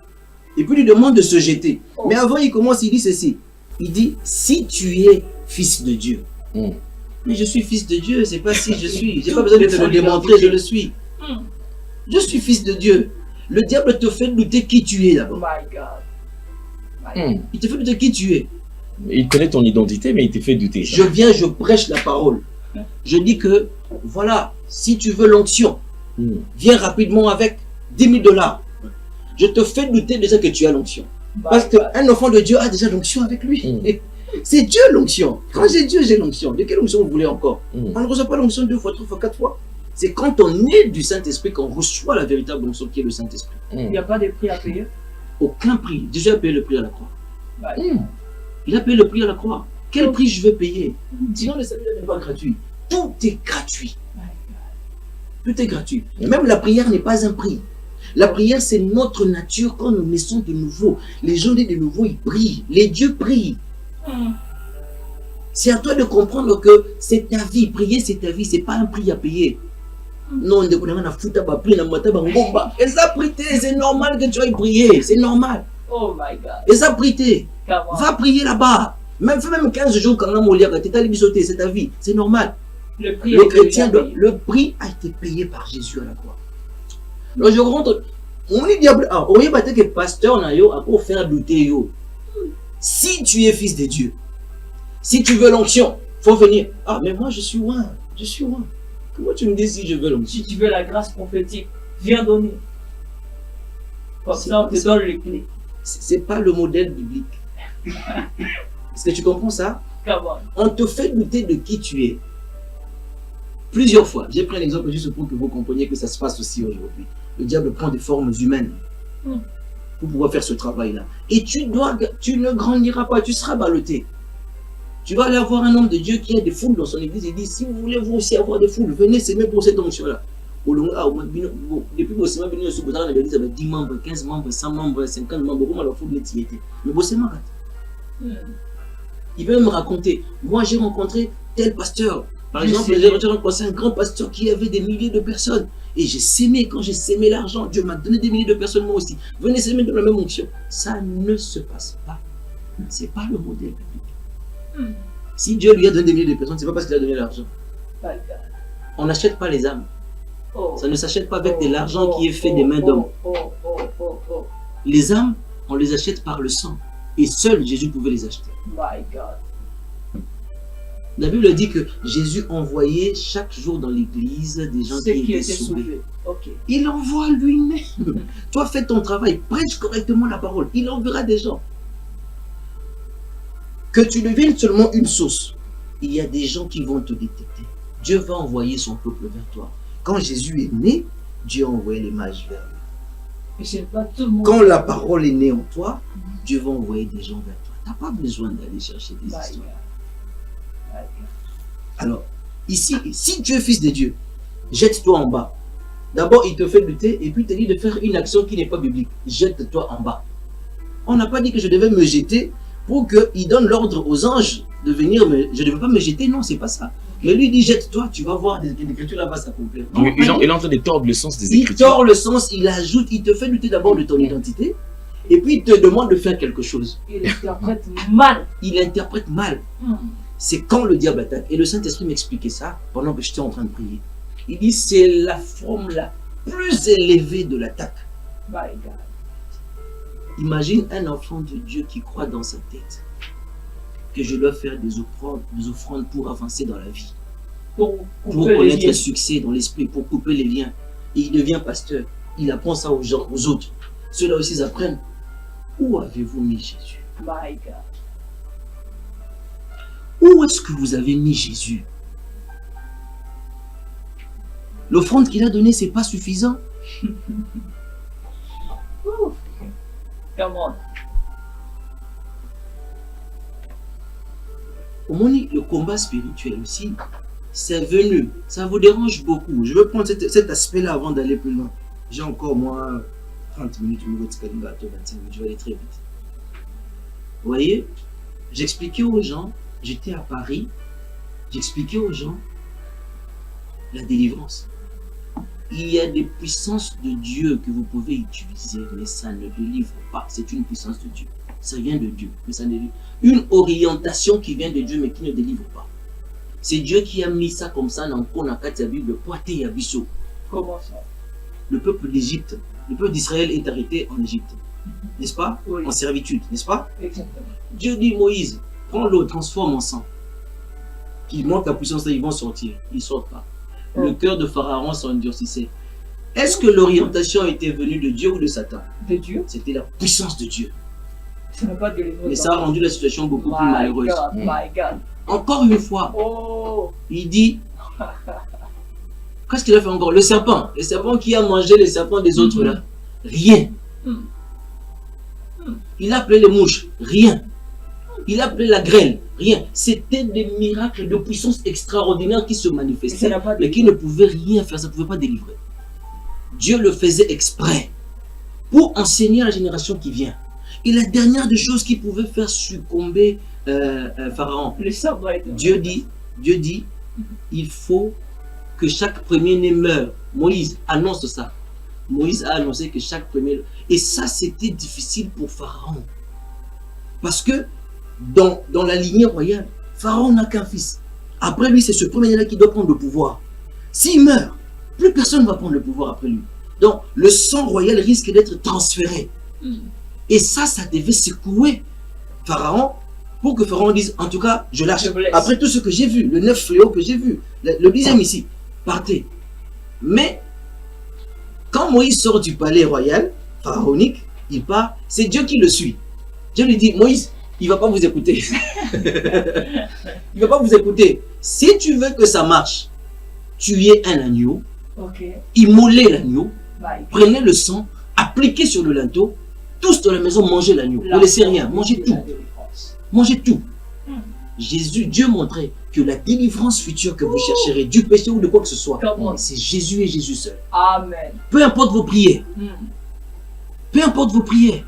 et puis lui demande de se jeter. Mais avant, il commence, il dit ceci. Il dit, si tu es fils de Dieu. Mais je suis fils de Dieu, c'est pas si je suis. J'ai pas besoin de te le démontrer, je le suis. Je suis fils de Dieu. Le diable te fait douter qui tu es d'abord. Il te fait douter qui tu es. Il connaît ton identité, mais il te fait douter. Je viens, je prêche la parole. Je dis que, voilà, si tu veux l'onction, viens rapidement avec 10 000 $. Je te fais douter déjà que tu as l'onction. Parce qu'un enfant de Dieu a déjà l'onction avec lui. C'est Dieu l'onction. Quand j'ai Dieu, j'ai l'onction. De quelle onction vous voulez encore? On ne reçoit pas l'onction 2 fois, 3 fois, 4 fois. C'est quand on est du Saint-Esprit qu'on reçoit la véritable onction qui est le Saint-Esprit. Il n'y a pas de prix à payer? Aucun prix. Déjà, payer le prix à la croix. Il a payé le prix à la croix. Quel prix je vais payer? Sinon, le salut n'est pas gratuit. Tout est gratuit. Tout est gratuit. Même la prière n'est pas un prix. La prière, c'est notre nature quand nous naissons de nouveau. Les gens nés de nouveau, ils prient. Les dieux prient. C'est à toi de comprendre que c'est ta vie. Prier, c'est ta vie. Ce n'est pas un prix à payer. Non, c'est normal que tu ailles prier. C'est normal. Oh my God. Et ça, prier. Va prier là-bas. Fais même 15 jours quand on a c'est ta vie. C'est normal. Le chrétien, le prix a été payé par Jésus à la croix. Alors je rentre. On est diable. On est battu que pasteur n'a yo à pour faire douter yo. Si tu es fils de Dieu, si tu veux l'onction, faut venir. Ah, mais moi je suis loin. Je suis loin. Comment tu me dis si je veux l'onction? Si tu veux la grâce prophétique, viens donner. Comme ça, on te donne les clés. C'est pas le modèle biblique. Est-ce que tu comprends ça? On te fait douter de qui tu es. Plusieurs fois. J'ai pris un exemple juste pour que vous compreniez que ça se passe aussi aujourd'hui. Le diable prend des formes humaines pour pouvoir faire ce travail-là. Et tu ne grandiras pas, tu seras ballotté. Tu vas aller avoir un homme de Dieu qui a des foules dans son église et dit, si vous voulez vous aussi avoir des foules, venez s'aimer pour cette onction-là. Depuis que vous avez l'église avec 10 membres, 15 membres, 100 membres, 50 membres, comment la foule n'est-il été? Mais vous savez, il peut me raconter, moi j'ai rencontré tel pasteur. Par exemple, j'ai rencontré un grand pasteur qui avait des milliers de personnes. Et j'ai sémé, quand j'ai sémé l'argent, Dieu m'a donné des milliers de personnes moi aussi. Venez s'aimer dans la même onction. Ça ne se passe pas. Ce n'est pas le modèle biblique. Si Dieu lui a donné des milliers de personnes, ce n'est pas parce qu'il a donné l'argent. On n'achète pas les âmes. Ça ne s'achète pas avec de l'argent qui est fait des mains d'hommes. Les âmes, on les achète par le sang. Et seul Jésus pouvait les acheter. My God. La Bible dit que Jésus envoyait chaque jour dans l'église des gens qui étaient sauvés. Il envoie lui-même. Toi, fais ton travail, prêche correctement la parole. Il enverra des gens. Que tu deviennes seulement une source, il y a des gens qui vont te détecter. Dieu va envoyer son peuple vers toi. Quand Jésus est né, Dieu a envoyé les mages vers lui. Et c'est pas tout le monde. Quand la parole est née en toi, Dieu va envoyer des gens vers toi. Tu n'as pas besoin d'aller chercher des histoires. Alors, ici, si tu es fils de Dieu, jette-toi en bas. D'abord, il te fait lutter et puis il te dit de faire une action qui n'est pas biblique. Jette-toi en bas. On n'a pas dit que je devais me jeter pour qu'il donne l'ordre aux anges de venir. Je ne devais pas me jeter, non, c'est pas ça. Mais lui dit jette-toi, tu vas voir, l'écriture là va s'accomplir. Il est en train de tordre le sens des Il Écritures. tord le sens, il ajoute, il te fait douter d'abord de ton identité et puis il te demande de faire quelque chose. Il interprète mal. Il interprète mal. C'est quand le diable attaque. Et le Saint-Esprit m'expliquait ça pendant que j'étais en train de prier. Il dit c'est la forme la plus élevée de l'attaque. My God. Imagine un enfant de Dieu qui croit dans sa tête que je dois faire des offrandes pour avancer dans la vie, Pour pour connaître le succès dans l'esprit, pour couper les liens. Et il devient pasteur. Il apprend ça aux gens, aux autres. Ceux-là aussi ils apprennent. Où avez-vous mis Jésus? My God. Où est-ce que vous avez mis Jésus? L'offrande qu'il a donnée, ce n'est pas suffisant. Come on. Au moins, le combat spirituel aussi, c'est venu. Ça vous dérange beaucoup. Je veux prendre cet aspect-là avant d'aller plus loin. J'ai encore, moi, 30 minutes, 25 minutes, je vais aller très vite. Vous voyez, j'expliquais aux gens, j'étais à Paris, j'expliquais aux gens la délivrance. Il y a des puissances de Dieu que vous pouvez utiliser, mais ça ne délivre pas. C'est une puissance de Dieu. Ça vient de Dieu, mais ça ne délivre. Une orientation qui vient de Dieu, mais qui ne délivre pas. C'est Dieu qui a mis ça comme ça dans la Bible, Poité et Abisso. Comment ça? Le peuple d'Égypte, le peuple d'Israël est arrêté en Égypte. N'est-ce pas? Oui. En servitude, n'est-ce pas? Exactement. Dieu dit Moïse, prends l'eau, transforme en sang. Qu'il montre la puissance, ils vont sortir. Ils ne sortent pas. Le cœur de Pharaon s'endurcissait. Est-ce que l'orientation était venue de Dieu ou de Satan? De Dieu? C'était la puissance de Dieu. Ça n'a pas délivré. Mais ça a rendu la situation beaucoup plus malheureuse. God, my God. Encore une fois, Oh. il dit, qu'est-ce qu'il a fait encore? Le serpent qui a mangé les serpents des autres là, rien. Il a appelé les mouches, rien. Il a appelé la grêle, rien. C'était des miracles de puissance extraordinaire qui se manifestaient, mais qui ne pouvaient rien faire, ça ne pouvait pas délivrer. Dieu le faisait exprès pour enseigner à la génération qui vient. Et la dernière des choses qui pouvait faire succomber Pharaon, Dieu dit, il faut que chaque premier-né meure. Moïse annonce ça. Moïse a annoncé que chaque premier... Et ça, c'était difficile pour Pharaon. Parce que dans la lignée royale, Pharaon n'a qu'un fils. Après lui, c'est ce premier-là qui doit prendre le pouvoir. S'il meurt, plus personne ne va prendre le pouvoir après lui. Donc, le sang royal risque d'être transféré. Et ça devait secouer Pharaon pour que Pharaon dise, en tout cas, je lâche. Après tout ce que j'ai vu, le 9 fléaux que j'ai vu, le 10e ici, partez. Mais, quand Moïse sort du palais royal, pharaonique, il part, c'est Dieu qui le suit. Dieu lui dit, Moïse, il ne va pas vous écouter. Il ne va pas vous écouter. Si tu veux que ça marche, tuez un agneau, immolez l'agneau, prenez le sang, appliquez sur le linteau, tous dans la maison, mangez l'agneau. Ne laissez rien, mangez tout. Mangez tout. Jésus, Dieu montrait que la délivrance future que vous chercherez du péché ou de quoi que ce soit, c'est Jésus et Jésus seul. Amen. Peu importe vos prières. Peu importe vos prières.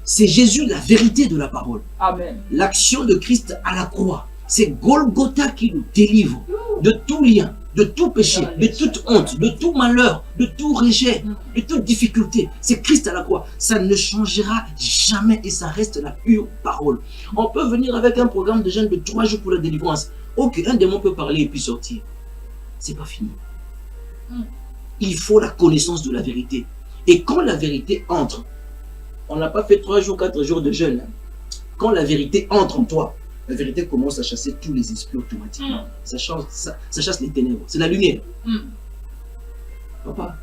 C'est Jésus la vérité de la parole. Amen. L'action de Christ à la croix, c'est Golgotha qui nous délivre de tout lien, de tout péché, de toute honte, de tout malheur, de tout rejet, de toute difficulté. C'est Christ à la croix. Ça ne changera jamais et ça reste la pure parole. On peut venir avec un programme de jeûne de 3 jours pour la délivrance. Ok, un démon peut parler et puis sortir. C'est pas fini. Il faut la connaissance de la vérité. Et quand la vérité entre, on n'a pas fait 3 jours, 4 jours de jeûne. Quand la vérité entre en toi, la vérité commence à chasser tous les esprits automatiquement. Ça chasse les ténèbres. C'est la lumière. Papa,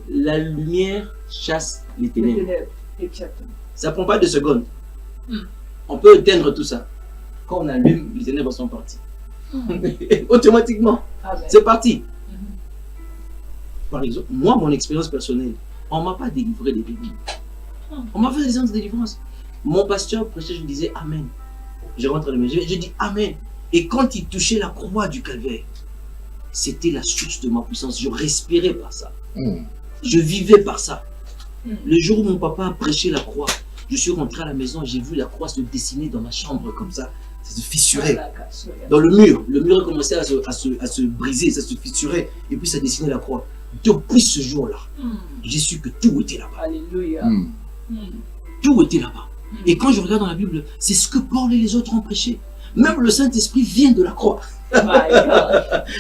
la lumière chasse les ténèbres. Exactement. Ça ne prend pas 2 secondes. On peut éteindre tout ça. Quand on allume, les ténèbres sont parties. Automatiquement. Amen. C'est parti. Par exemple, moi, mon expérience personnelle, on ne m'a pas délivré des délivrés. On m'a fait des séances de délivrance. Mon pasteur prêchait, je disais Amen. Je rentre à la maison, je dis Amen. Et quand il touchait la croix du calvaire, c'était la source de ma puissance. Je respirais par ça. Je vivais par ça. Le jour où mon papa a prêché la croix, je suis rentré à la maison et j'ai vu la croix se dessiner dans ma chambre comme ça. Ça se fissurait. Dans le mur. Le mur a commencé à se briser, ça se fissurait. Et puis ça dessinait la croix. Depuis ce jour-là, j'ai su que tout était là-bas. Alléluia. Tout était là-bas. Et quand je regarde dans la Bible, c'est ce que Paul et les autres ont prêché. Même le Saint-Esprit vient de la croix.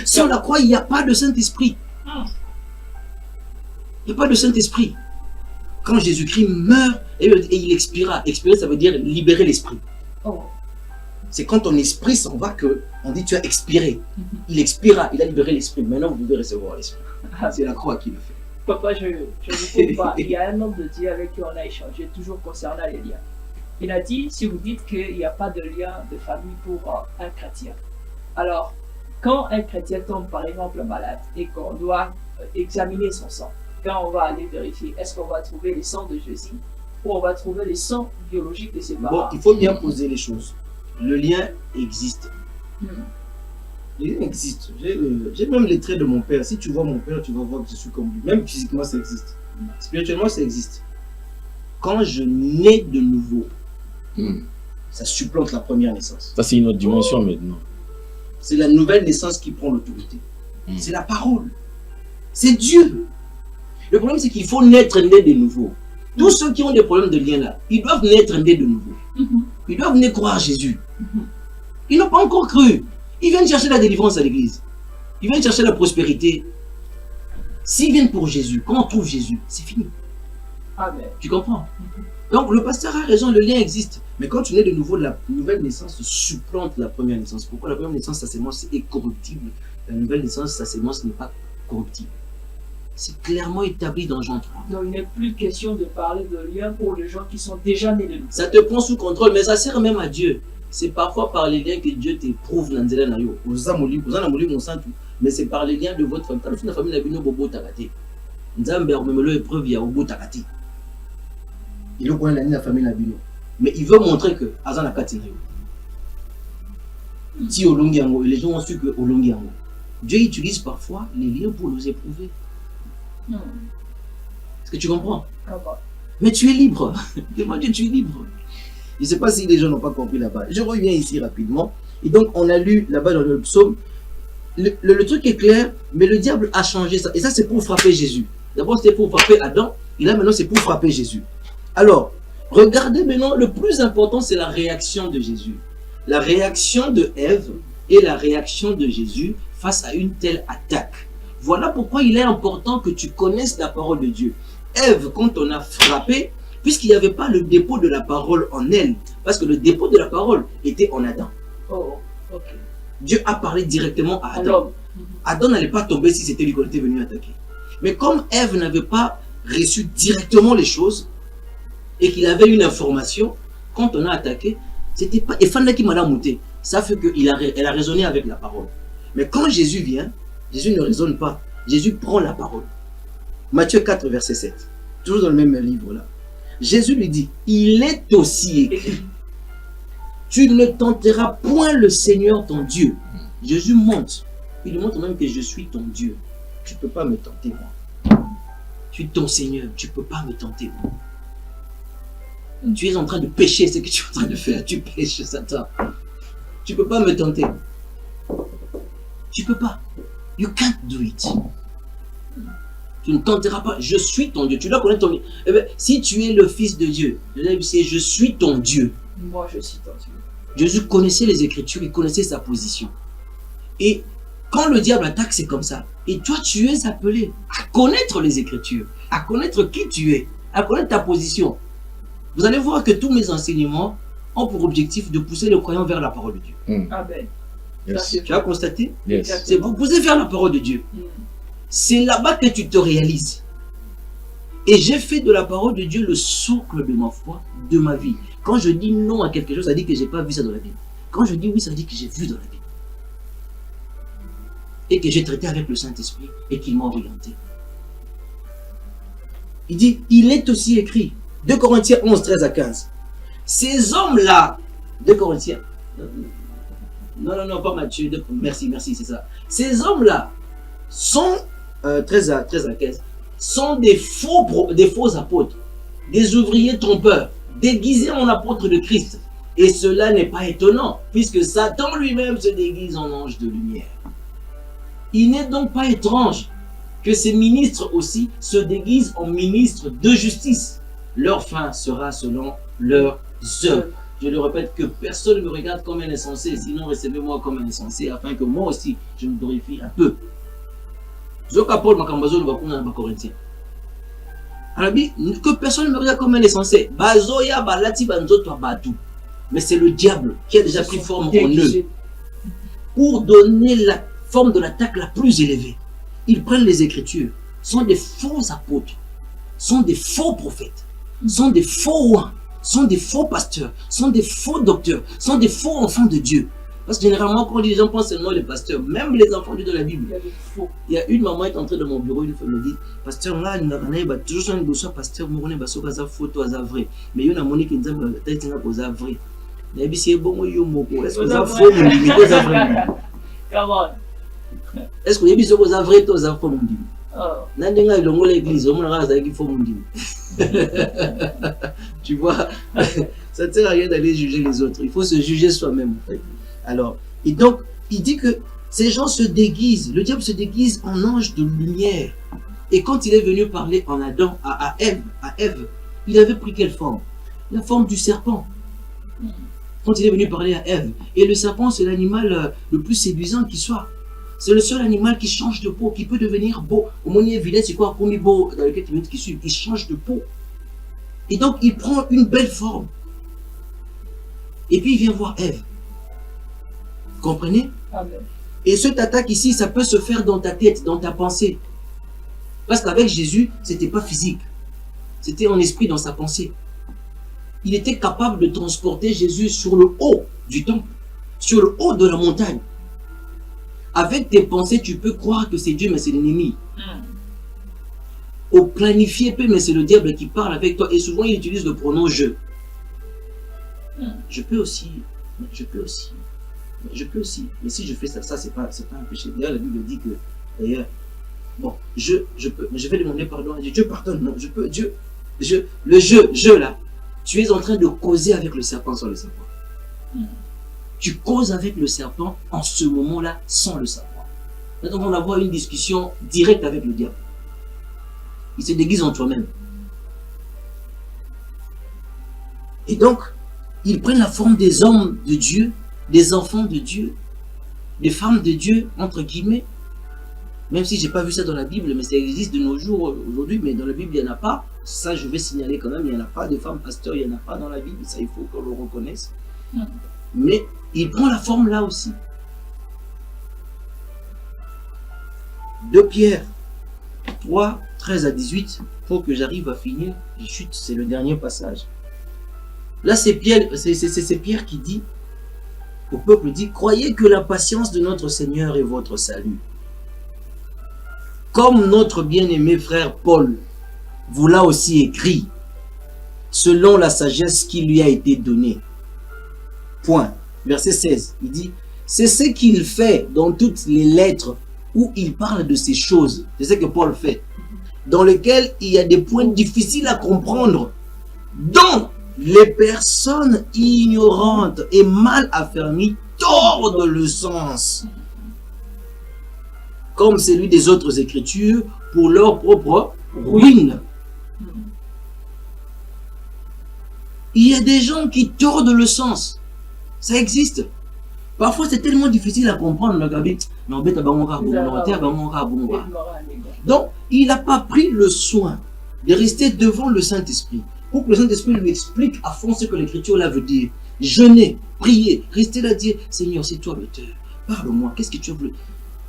Sur la croix, il n'y a pas de Saint-Esprit. Il n'y a pas de Saint-Esprit. Quand Jésus-Christ meurt et il expira. Expirer, ça veut dire libérer l'esprit. C'est quand ton esprit s'en va qu'on dit tu as expiré. Il expira, il a libéré l'esprit. Maintenant, vous devez recevoir l'esprit. C'est la croix qui le fait. Papa, je ne vous coupe pas. Il y a un homme de Dieu avec qui on a échangé toujours concernant les liens. Il a dit, si vous dites qu'il n'y a pas de lien de famille pour un chrétien, alors quand un chrétien tombe par exemple malade et qu'on doit examiner son sang, quand on va aller vérifier, est-ce qu'on va trouver les sangs de Jésus ou on va trouver les sangs biologiques de ses parents? Bon, il faut bien poser les choses. Le lien existe. Le lien existe. J'ai même les traits de mon père. Si tu vois mon père, tu vas voir que je suis comme lui. Même physiquement, ça existe. Spirituellement, ça existe. Quand je nais de nouveau, ça supplante la première naissance. Ça, c'est une autre dimension maintenant. C'est la nouvelle naissance qui prend l'autorité. C'est la parole. C'est Dieu. Le problème, c'est qu'il faut naître né de nouveau. Tous ceux qui ont des problèmes de lien là, ils doivent naître né de nouveau. Ils doivent venir croire Jésus. Ils n'ont pas encore cru. Ils viennent chercher la délivrance à l'église. Ils viennent chercher la prospérité. S'ils viennent pour Jésus, quand on trouve Jésus, c'est fini. Amen. Tu comprends? Donc le pasteur a raison, le lien existe. Mais quand tu nais de nouveau, la nouvelle naissance supplante la première naissance. Pourquoi? La première naissance, sa sémence est corruptible. La nouvelle naissance, sa sémence n'est pas corruptible. C'est clairement établi dans Jean 3. Donc il n'est plus question de parler de lien pour les gens qui sont déjà nés de nouveau. Ça te prend sous contrôle, mais ça sert même à Dieu. C'est parfois par les liens que Dieu t'éprouve dans le nayo. Mais c'est par les liens de votre famille. Quand la famille n'a pas bobo takati. Nzambe rememelo épreuve ya bobo takati. Il le connaît la famille n'a bino. Mais il veut montrer que azana kati nayo. Si olongi yango, les gens ont su que olongi yango. Dieu utilise parfois les liens pour nous éprouver. Est-ce que tu comprends? Mais tu es libre. Demande Dieu, tu es libre. Je ne sais pas si les gens n'ont pas compris là-bas. Je reviens ici rapidement. Et donc, on a lu là-bas dans le psaume. Le truc est clair, mais le diable a changé ça. Et ça, c'est pour frapper Jésus. D'abord, c'était pour frapper Adam. Et là, maintenant, c'est pour frapper Jésus. Alors, regardez maintenant, le plus important, c'est la réaction de Jésus. La réaction de Ève et la réaction de Jésus face à une telle attaque. Voilà pourquoi il est important que tu connaisses la parole de Dieu. Ève, quand on a frappé, puisqu'il n'y avait pas le dépôt de la parole en elle, parce que le dépôt de la parole était en Adam. Dieu a parlé directement à Adam. Adam n'allait pas tomber si c'était lui qu'on était venu attaquer. Mais comme Ève n'avait pas reçu directement les choses, et qu'il avait une information, quand on a attaqué, c'était pas... Et Fandaki m'a monté. Ça fait qu'elle a raisonné avec la parole. Mais quand Jésus vient, Jésus ne raisonne pas. Jésus prend la parole. Matthieu 4, verset 7. Toujours dans le même livre-là. Jésus lui dit, il est aussi écrit, tu ne tenteras point le Seigneur ton Dieu. Jésus monte. Il montre même que je suis ton Dieu. Tu ne peux pas me tenter, moi. Je suis ton Seigneur. Tu ne peux pas me tenter, moi. Tu es en train de pécher ce que tu es en train de faire. Tu pêches, Satan. Tu ne peux pas me tenter. Tu ne peux pas. You can't do it. Tu ne tenteras pas. Je suis ton Dieu. Tu dois connaître ton Dieu. Eh bien, si tu es le Fils de Dieu, je suis ton Dieu. Moi, je suis ton Dieu. Jésus connaissait les Écritures, il connaissait sa position. Et quand le diable attaque, c'est comme ça. Et toi, tu es appelé à connaître les Écritures, à connaître qui tu es, à connaître ta position. Vous allez voir que tous mes enseignements ont pour objectif de pousser les croyants vers la parole de Dieu. Amen. Yes. Tu as constaté? Yes. C'est pour pousser vers la parole de Dieu. C'est là-bas que tu te réalises. Et j'ai fait de la parole de Dieu le socle de ma foi, de ma vie. Quand je dis non à quelque chose, ça dit que je n'ai pas vu ça dans la Bible. Quand je dis oui, ça dit que j'ai vu dans la Bible. et que j'ai traité avec le Saint-Esprit et qu'il m'a orienté. Il dit, il est aussi écrit, 2 Corinthiens 11, 13 à 15. Ces hommes-là, 2 Corinthiens, non, pas Matthieu, merci, c'est ça. Ces hommes-là sont, 13 à 15, sont des faux apôtres, des ouvriers trompeurs, déguisés en apôtres de Christ. Et cela n'est pas étonnant, puisque Satan lui-même se déguise en ange de lumière. Il n'est donc pas étrange que ces ministres aussi se déguisent en ministres de justice. Leur fin sera selon leurs œuvres. Je le répète, que personne ne me regarde comme un insensé, sinon recevez-moi comme un insensé, afin que moi aussi, je me glorifie un peu. Zoka Paul Makambazo ne va pas Corinthiens. Que personne ne me regarde comme un insensé. Bazoya balati banzoto abatu. Mais c'est le diable qui a déjà pris forme en eux pour donner la forme de l'attaque la plus élevée. Ils prennent les Écritures, sont des faux apôtres, sont des faux prophètes, sont des faux rois, sont des faux pasteurs, sont des faux docteurs, sont des faux enfants de Dieu. Parce que généralement, quand les gens pensent seulement les pasteurs, même les enfants de Dieu de la Bible, il y a une maman qui est entrée dans mon bureau, une fois me dit, pasteur, là, il y a toujours un dossier pasteur, il y a une photo à vrai. Mais il y a une monique qui dit, peut-être qu'il y a vrai. Mais c'est bon, il y a un est-ce que ça faux, il y a vrai. Est-ce que vous avez vrai, vous avez faux, l'église, tu vois, ça ne sert à rien d'aller juger les autres. Il faut se juger soi-même. En fait. Alors, et donc, il dit que ces gens se déguisent. Le diable se déguise en ange de lumière. Et quand il est venu parler en Adam, à Ève, il avait pris quelle forme? La forme du serpent. Quand il est venu parler à Ève. Et le serpent, c'est l'animal le plus séduisant qui soit. C'est le seul animal qui change de peau, qui peut devenir beau. Au moins, il est évident, c'est quoi, premier beau dans les quelques minutes qui suivent. Il change de peau. Et donc, il prend une belle forme. Et puis, il vient voir Ève. Vous comprenez? Amen. Et cette attaque ici, ça peut se faire dans ta tête, dans ta pensée. Parce qu'avec Jésus, ce n'était pas physique. C'était en esprit, dans sa pensée. Il était capable de transporter Jésus sur le haut du temple, sur le haut de la montagne. Avec tes pensées, tu peux croire que c'est Dieu, mais c'est l'ennemi. Au planifié, mais c'est le diable qui parle avec toi. Et souvent, il utilise le pronom « je ». Je peux aussi. Mais si je fais ça, c'est pas un péché. D'ailleurs, la Bible dit que, d'ailleurs, bon, je peux, mais je vais demander pardon à Dieu. Dieu pardonne, non, je peux, Dieu, le je là, tu es en train de causer avec le serpent sans le savoir. Tu causes avec le serpent en ce moment-là sans le savoir. Maintenant, on va avoir une discussion directe avec le diable. Il se déguise en toi-même. Et donc, ils prennent la forme des hommes de Dieu, des enfants de Dieu, des femmes de Dieu, entre guillemets. Même si je n'ai pas vu ça dans la Bible, mais ça existe de nos jours aujourd'hui, mais dans la Bible, il n'y en a pas. Ça, je vais signaler quand même, il n'y en a pas de femmes pasteurs, il n'y en a pas dans la Bible, ça, il faut qu'on le reconnaisse. Mais il prend la forme là aussi. 2 Pierre 3, 13 à 18, pour que j'arrive à finir. Je chute, c'est le dernier passage. Là, c'est Pierre qui dit au peuple, dit, croyez que la patience de notre Seigneur est votre salut. Comme notre bien-aimé frère Paul vous l'a aussi écrit, selon la sagesse qui lui a été donnée. Point. Verset 16, il dit, c'est ce qu'il fait dans toutes les lettres où il parle de ces choses. C'est ce que Paul fait. Dans lesquelles il y a des points difficiles à comprendre, dont les personnes ignorantes et mal affermies tordent le sens, comme celui des autres écritures, pour leur propre ruine. Il y a des gens qui tordent le sens. Ça existe. Parfois, c'est tellement difficile à comprendre. Donc, il n'a pas pris le soin de rester devant le Saint-Esprit pour que le Saint-Esprit lui explique à fond ce que l'Écriture là veut dire. Jeûner, prier, rester là, dire Seigneur, c'est toi l'auteur. Parle-moi, qu'est-ce que tu as voulu?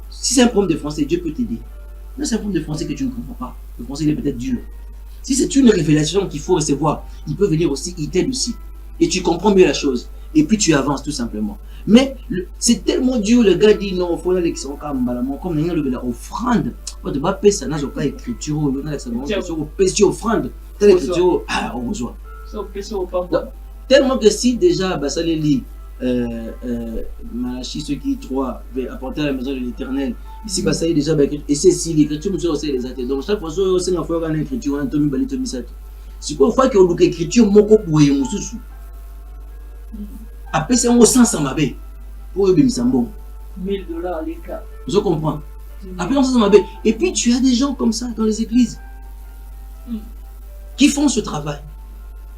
Si c'est un problème de français, Dieu peut t'aider. Mais c'est un problème de français que tu ne comprends pas. Le français, il est peut-être dur. Si c'est une révélation qu'il faut recevoir, il peut venir aussi, il t'aide aussi. Et tu comprends mieux la chose. Et puis tu avances tout simplement. Mais c'est tellement dur, le gars dit non, il faut aller comme l'offrande. On ne pas payer ça, on n'a pas écriture, on a l'écriture, offrande. Telle écriture, on besoin. Tellement que si déjà, ça les lit, Malachie, ceux qui 3, apporter à la maison de l'Éternel. Ici, ça y est déjà, et c'est si l'écriture, monsieur, aussi les athées. Donc, chaque fois, c'est une fois qu'on a l'écriture, un tomi, balé, tomi, sato. C'est quoi, il faut qu'on ait l'écriture, mon corps pour y moussou. Après, c'est un sens à ma baie. Pour y bon. $1000 les cas. Vous comprenez? Après, on sens à ma baie. Et puis, tu as des gens comme ça dans les églises qui font ce travail.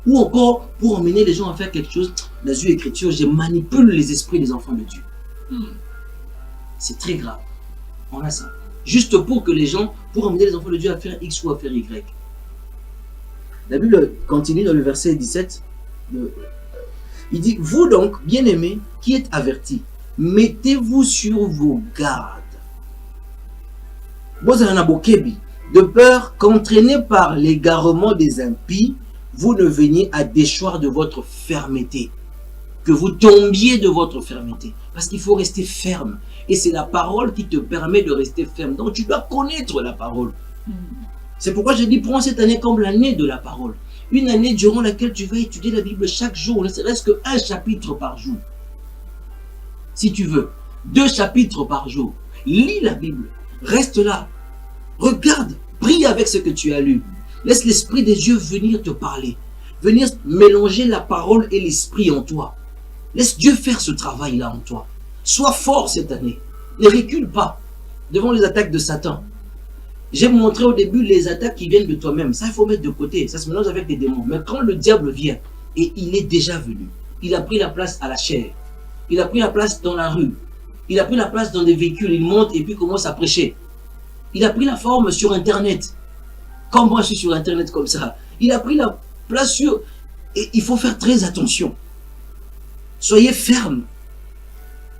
Ou encore, pour emmener les gens à faire quelque chose, dans une écriture, je manipule les esprits des enfants de Dieu. C'est très grave. On a ça. Juste pour que les gens, pour emmener les enfants de Dieu à faire X ou à faire Y. La Bible continue dans le verset 17. Il dit, vous donc, bien-aimés, qui êtes avertis, mettez-vous sur vos gardes. De peur qu'entraînés par l'égarement des impies, vous ne veniez à déchoir de votre fermeté. Que vous tombiez de votre fermeté. Parce qu'il faut rester ferme. Et c'est la parole qui te permet de rester ferme. Donc tu dois connaître la parole. C'est pourquoi je dis, prends cette année comme l'année de la parole. Une année durant laquelle tu vas étudier la Bible chaque jour, ne serait-ce qu'un chapitre par jour. Si tu veux, 2 chapitres par jour. Lis la Bible. Reste là. Regarde. Prie avec ce que tu as lu. Laisse l'Esprit des dieux venir te parler. Venir mélanger la parole et l'Esprit en toi. Laisse Dieu faire ce travail-là en toi. Sois fort cette année. Ne recule pas devant les attaques de Satan. J'ai montré au début les attaques qui viennent de toi-même. Ça, il faut mettre de côté. Ça se mélange avec des démons. Mais quand le diable vient, et il est déjà venu, il a pris la place à la chair. Il a pris la place dans la rue. Il a pris la place dans des véhicules. Il monte et puis commence à prêcher. Il a pris la forme sur Internet. Comme moi, je suis sur Internet comme ça. Il a pris la place sur... Et il faut faire très attention. Soyez fermes.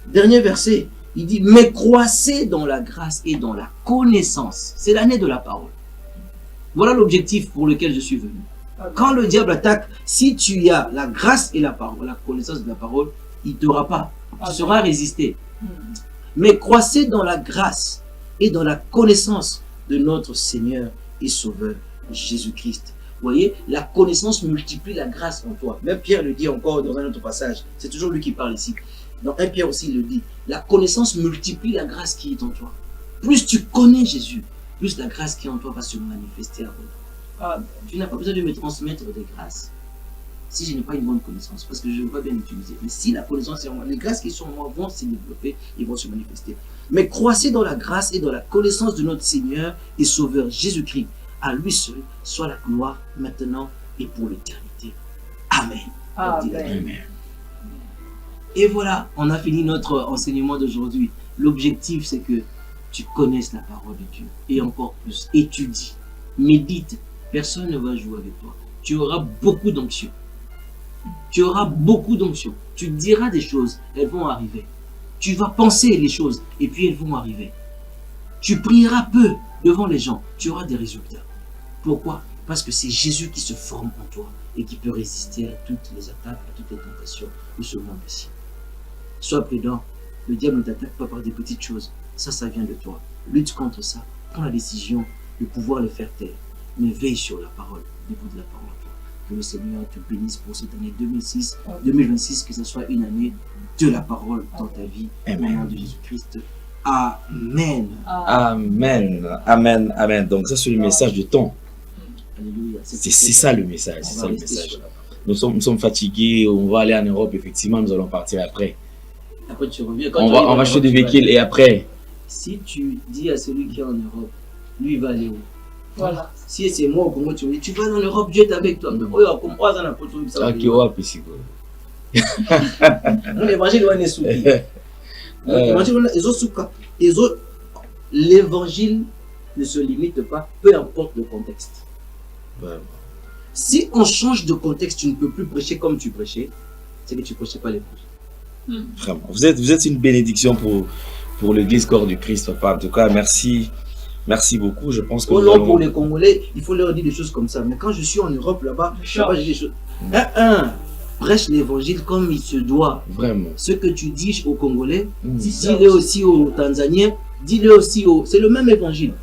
Dernier verset. Il dit, mais croissez dans la grâce et dans la connaissance. C'est l'année de la parole. Voilà l'objectif pour lequel je suis venu. Quand le diable attaque, si tu as la grâce et la parole, la connaissance de la parole, il ne t'aura pas. Tu seras résisté. Mais croissez dans la grâce et dans la connaissance de notre Seigneur et Sauveur Jésus-Christ. Vous voyez, la connaissance multiplie la grâce en toi. Même Pierre le dit encore dans un autre passage. C'est toujours lui qui parle ici. Dans 1 Pierre aussi, il le dit. La connaissance multiplie la grâce qui est en toi. Plus tu connais Jésus, plus la grâce qui est en toi va se manifester à toi. Tu n'as pas besoin de me transmettre des grâces si je n'ai pas une bonne connaissance, parce que je ne vais pas bien l'utiliser. Mais si la connaissance est en moi, les grâces qui sont en moi vont se développer et vont se manifester. Mais croissez dans la grâce et dans la connaissance de notre Seigneur et Sauveur Jésus-Christ. À lui seul soit la gloire maintenant et pour l'éternité. Amen. Amen. Et voilà, on a fini notre enseignement d'aujourd'hui. L'objectif, c'est que tu connaisses la parole de Dieu. Et encore plus, étudie, médite. Personne ne va jouer avec toi. Tu auras beaucoup d'onction. Tu auras beaucoup d'onction. Tu diras des choses, elles vont arriver. Tu vas penser les choses, et puis elles vont arriver. Tu prieras peu devant les gens, tu auras des résultats. Pourquoi? Parce que c'est Jésus qui se forme en toi et qui peut résister à toutes les attaques, à toutes les tentations de ce monde-ci. Sois prudent, le diable ne t'attaque pas par des petites choses. Ça vient de toi. Lutte contre ça. Prends la décision de pouvoir les faire taire. Mais veille sur la parole, debout de la parole. Que le Seigneur te bénisse pour cette année 2026, que ce soit une année de la parole dans ta vie. Au nom de Jésus-Christ. Amen. Amen. Amen. Amen. Donc ça, c'est le message de temps. Alléluia. C'est ça le message. C'est ça le message. Nous sommes fatigués, on va aller en Europe, effectivement, nous allons partir après. Après tu reviens. On va acheter des véhicules et après. Si tu dis à celui qui est en Europe, lui il va aller où? Voilà. Si c'est moi ou comment tu me dis, tu vas en Europe, Dieu est avec toi. L'évangile ne se limite pas, peu importe le contexte. Vraiment. Si on change de contexte, tu ne peux plus prêcher comme tu prêchais, c'est que tu ne prêchais pas l'évangile. Vraiment. Vous êtes une bénédiction pour l'église corps du Christ, papa. En tout cas, merci. Merci beaucoup. Je pense que pour les Congolais, il faut leur dire des choses comme ça. Mais quand je suis en Europe là-bas, je sais pas, j'ai des choses. prêche l'évangile comme il se doit. Vraiment. Ce que tu dis aux Congolais, dis-le aussi aux Tanzaniens, dis-le aussi aux... C'est le même évangile.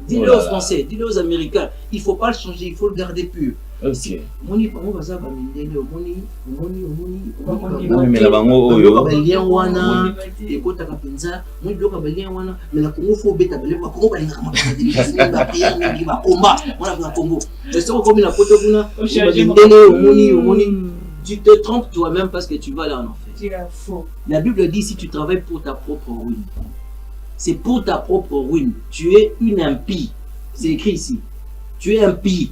Dis-le aux Français, dis-le aux Américains. Il ne faut pas le changer, il faut le garder pur. Ok. Tu te trompes toi-même parce que tu vas là en enfer. La Bible dit si tu travailles pour ta propre ruine, c'est pour ta propre ruine. Tu es une impie. C'est écrit ici. Tu es impie.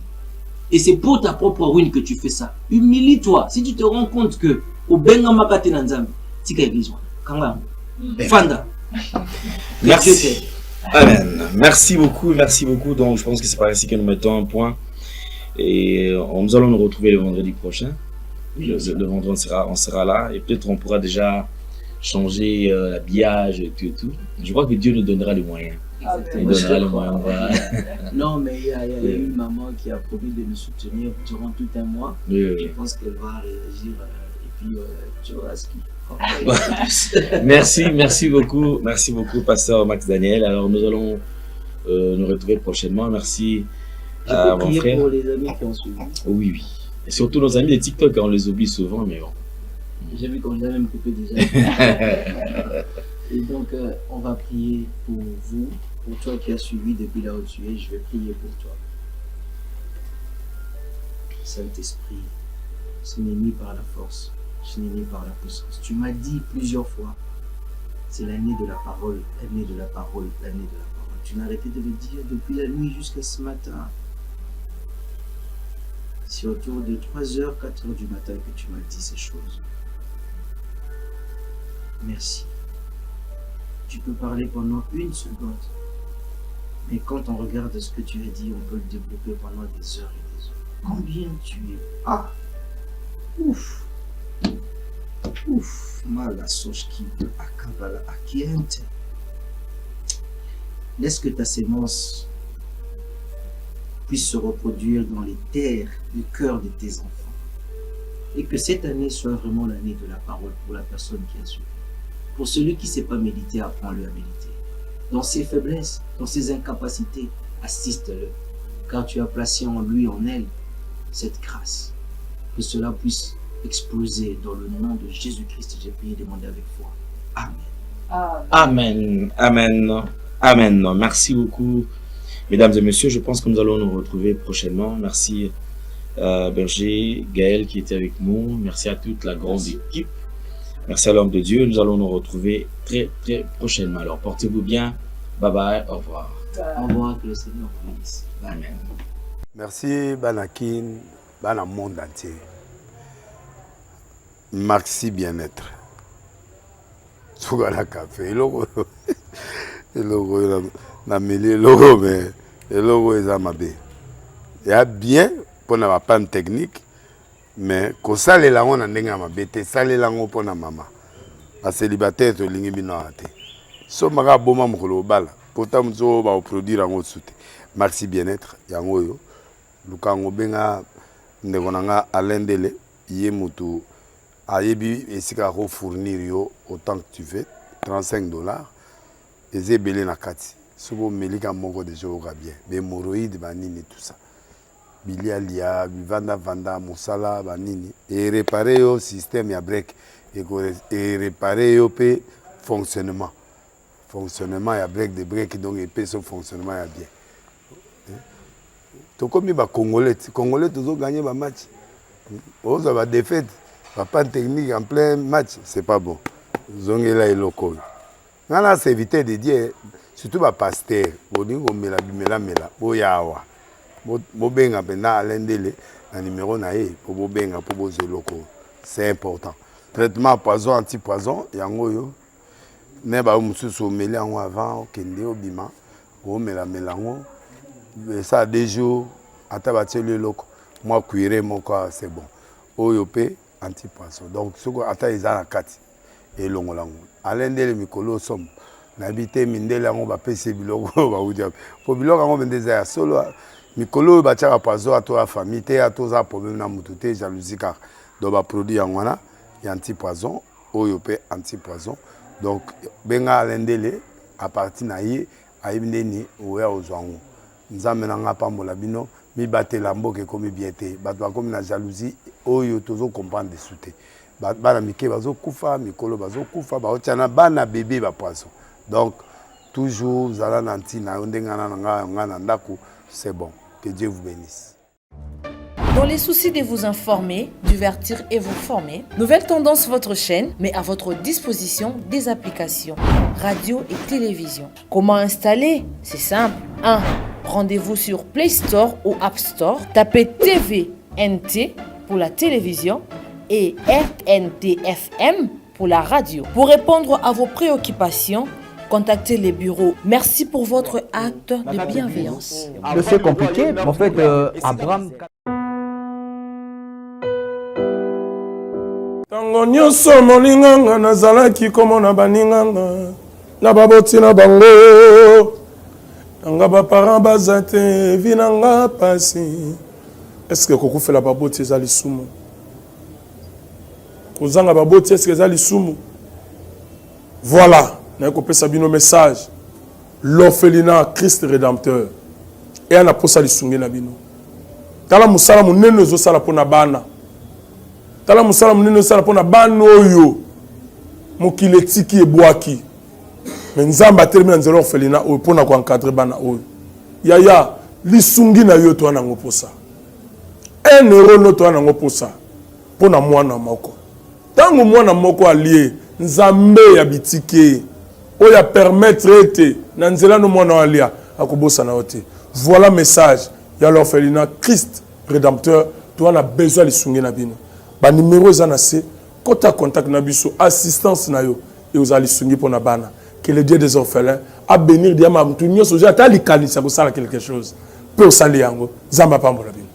Et c'est pour ta propre ruine que tu fais ça. Humilie-toi. Si tu te rends compte que au Bengama Katenanzambi, tika église. Fanda. Merci. Amen. Merci beaucoup. Donc je pense que c'est par ici que nous mettons un point. Et nous allons nous retrouver le vendredi prochain. Le vendredi, on sera là. Et peut-être on pourra déjà changer l'habillage et tout. Je crois que Dieu nous donnera les moyens. Non, mais il y a une maman qui a promis de nous soutenir durant tout un mois. Je pense qu'elle va réagir et puis tu verras ce qu'il Merci beaucoup, pasteur Max Daniel. Alors nous allons nous retrouver prochainement. Merci à mon frère. Pour les amis qui ont suivi. Oui. Et surtout nos amis de TikTok, on les oublie souvent, mais bon. J'ai vu qu'on les a même coupés déjà. Et donc, on va prier pour vous, pour toi qui as suivi depuis là où tu es. Je vais prier pour toi. Saint-Esprit, ce n'est ni par la force, ce n'est ni par la puissance. Tu m'as dit plusieurs fois, c'est l'année de la parole, l'année de la parole, l'année de la parole. Tu n'as arrêté de le dire depuis la nuit jusqu'à ce matin. C'est autour de 3h, 4h du matin que tu m'as dit ces choses. Merci. Tu peux parler pendant une seconde. Mais quand on regarde ce que tu as dit, on peut le développer pendant des heures et des heures. Combien tu es... Ah! Ouf! Ouf! Mala soshki akabala akiente. Laisse que ta sémence puisse se reproduire dans les terres, le cœur de tes enfants. Et que cette année soit vraiment l'année de la parole pour la personne qui a suivi. Pour celui qui ne sait pas méditer, apprends-le à méditer. Dans ses faiblesses, dans ses incapacités, assiste-le. Car tu as placé en lui, en elle, cette grâce. Que cela puisse exploser dans le nom de Jésus-Christ. J'ai prié et demandé avec foi. Amen. Amen. Merci beaucoup, mesdames et messieurs. Je pense que nous allons nous retrouver prochainement. Merci Berger, Gaël qui était avec nous. Merci à toute la grande équipe. Merci à l'homme de Dieu. Nous allons nous retrouver très prochainement. Alors portez-vous bien. Bye bye. Au revoir. Au revoir. Que le Seigneur vous bénisse. Amen. Merci Banakin, Bana monde entier. Merci bien-être. Sougala café. Logo na mêlé logo mais logo ezamabe. Il y a bien pour na panne technique. Mais quand ça les langues on ndenge ma bête ça les langues pour na maman a célibataire to lingi bino ate so maga boma mukolo bala pourtant mzo ba produire en autre merci bien-être yango yo lukango benga ndeko nanga alendele ye mutu ayebi esika ko fournir yo autant que tu veux $35 ezebele na kati sobo melika moko de jour bien be hémorroïdes banini tout ça bilialia vanda musala banini et réparer au système ya break et réparer au pe fonctionnement ya break de break donc et son fonctionnement ya bien to comme ba congolais toujours gagner ba match on va défaite pas technique en plein match c'est pas bon zongela eloko ngana c'est éviter de dire surtout ba pasteur boningo mela boyawa bobenga pena alendele na numéro na ye pour bobenga pour bozoloko c'est important traitement poison anti-poison yango yo ne ba mususu meli yango avant kende obima o mela melango ça 2 jours ata bateli loko moi cuire moko c'est bon oyo pe anti-poison donc soko ata ezana kati elongolango alendele mikolo somme na bité mindele yango ba pese biloko ba udia po biloko yango bendeza ya solo mikolo batiaka poison à toi famille te à tous problème na mutu te jalousie car donc ba produit yangwana ya anti-poison oyo pe anti-poison donc benga alendele à partir na ye ayibindeni oya ozwango nzambe na nga pambola bino mi batela mboke komi biete bato bakomi na jalousie oyo tozo comprendre de souté bana mike bazo kufa mikolo bazo kufa baotiana bana bébé ba poisson donc toujours zala nanti na ndengana nga na ndako c'est bon que Dieu vous bénisse. Dans les soucis de vous informer, divertir et vous former, Nouvelle Tendance, votre chaîne, met à votre disposition des applications, radio et télévision. Comment installer? C'est simple. 1. Rendez-vous sur Play Store ou App Store. Tapez TVNT pour la télévision et RNTFM pour la radio. Pour répondre à vos préoccupations, contactez les bureaux. Merci pour votre acte de bienveillance. C'est compliqué, mais en fait, Abraham... Tango nyonso molinganga nazalaki komona baninganga na baboti na bango nanga baparent baza te vi nanga pasi est-ce que kokufela baboti eza lisumu kozanga baboti est-ce que eza lisumu voilà naye kopesa bino message l'orphelinat Christ rédempteur et ana posa lisungi na bino tala musala munene ezosala mpona bana tala musala munene sala pona bana oyo mokili etiki ebwaki me nzambe atelemi na nzela orphelinat oyo mpona koencadre bana oyo yaya lisungi na yo toa nango posa 1 euro no toa nango posa mpona mwana moko ntango mwana moko alie nzambe ya bitike oyo apermettre ete na nzela no mwana alia akobosana yo te voilà message ya l'orphelinat Christ rédempteur toa na besoin lisungi na bino ba numéro eza na se kota contact na biso assistance na yo et aux alisungi pour na bana que le Dieu des orphelins a bénir diama mtu nyonso ja ta likanisa ko sala quelque chose peut sali yango zamba pambola bino.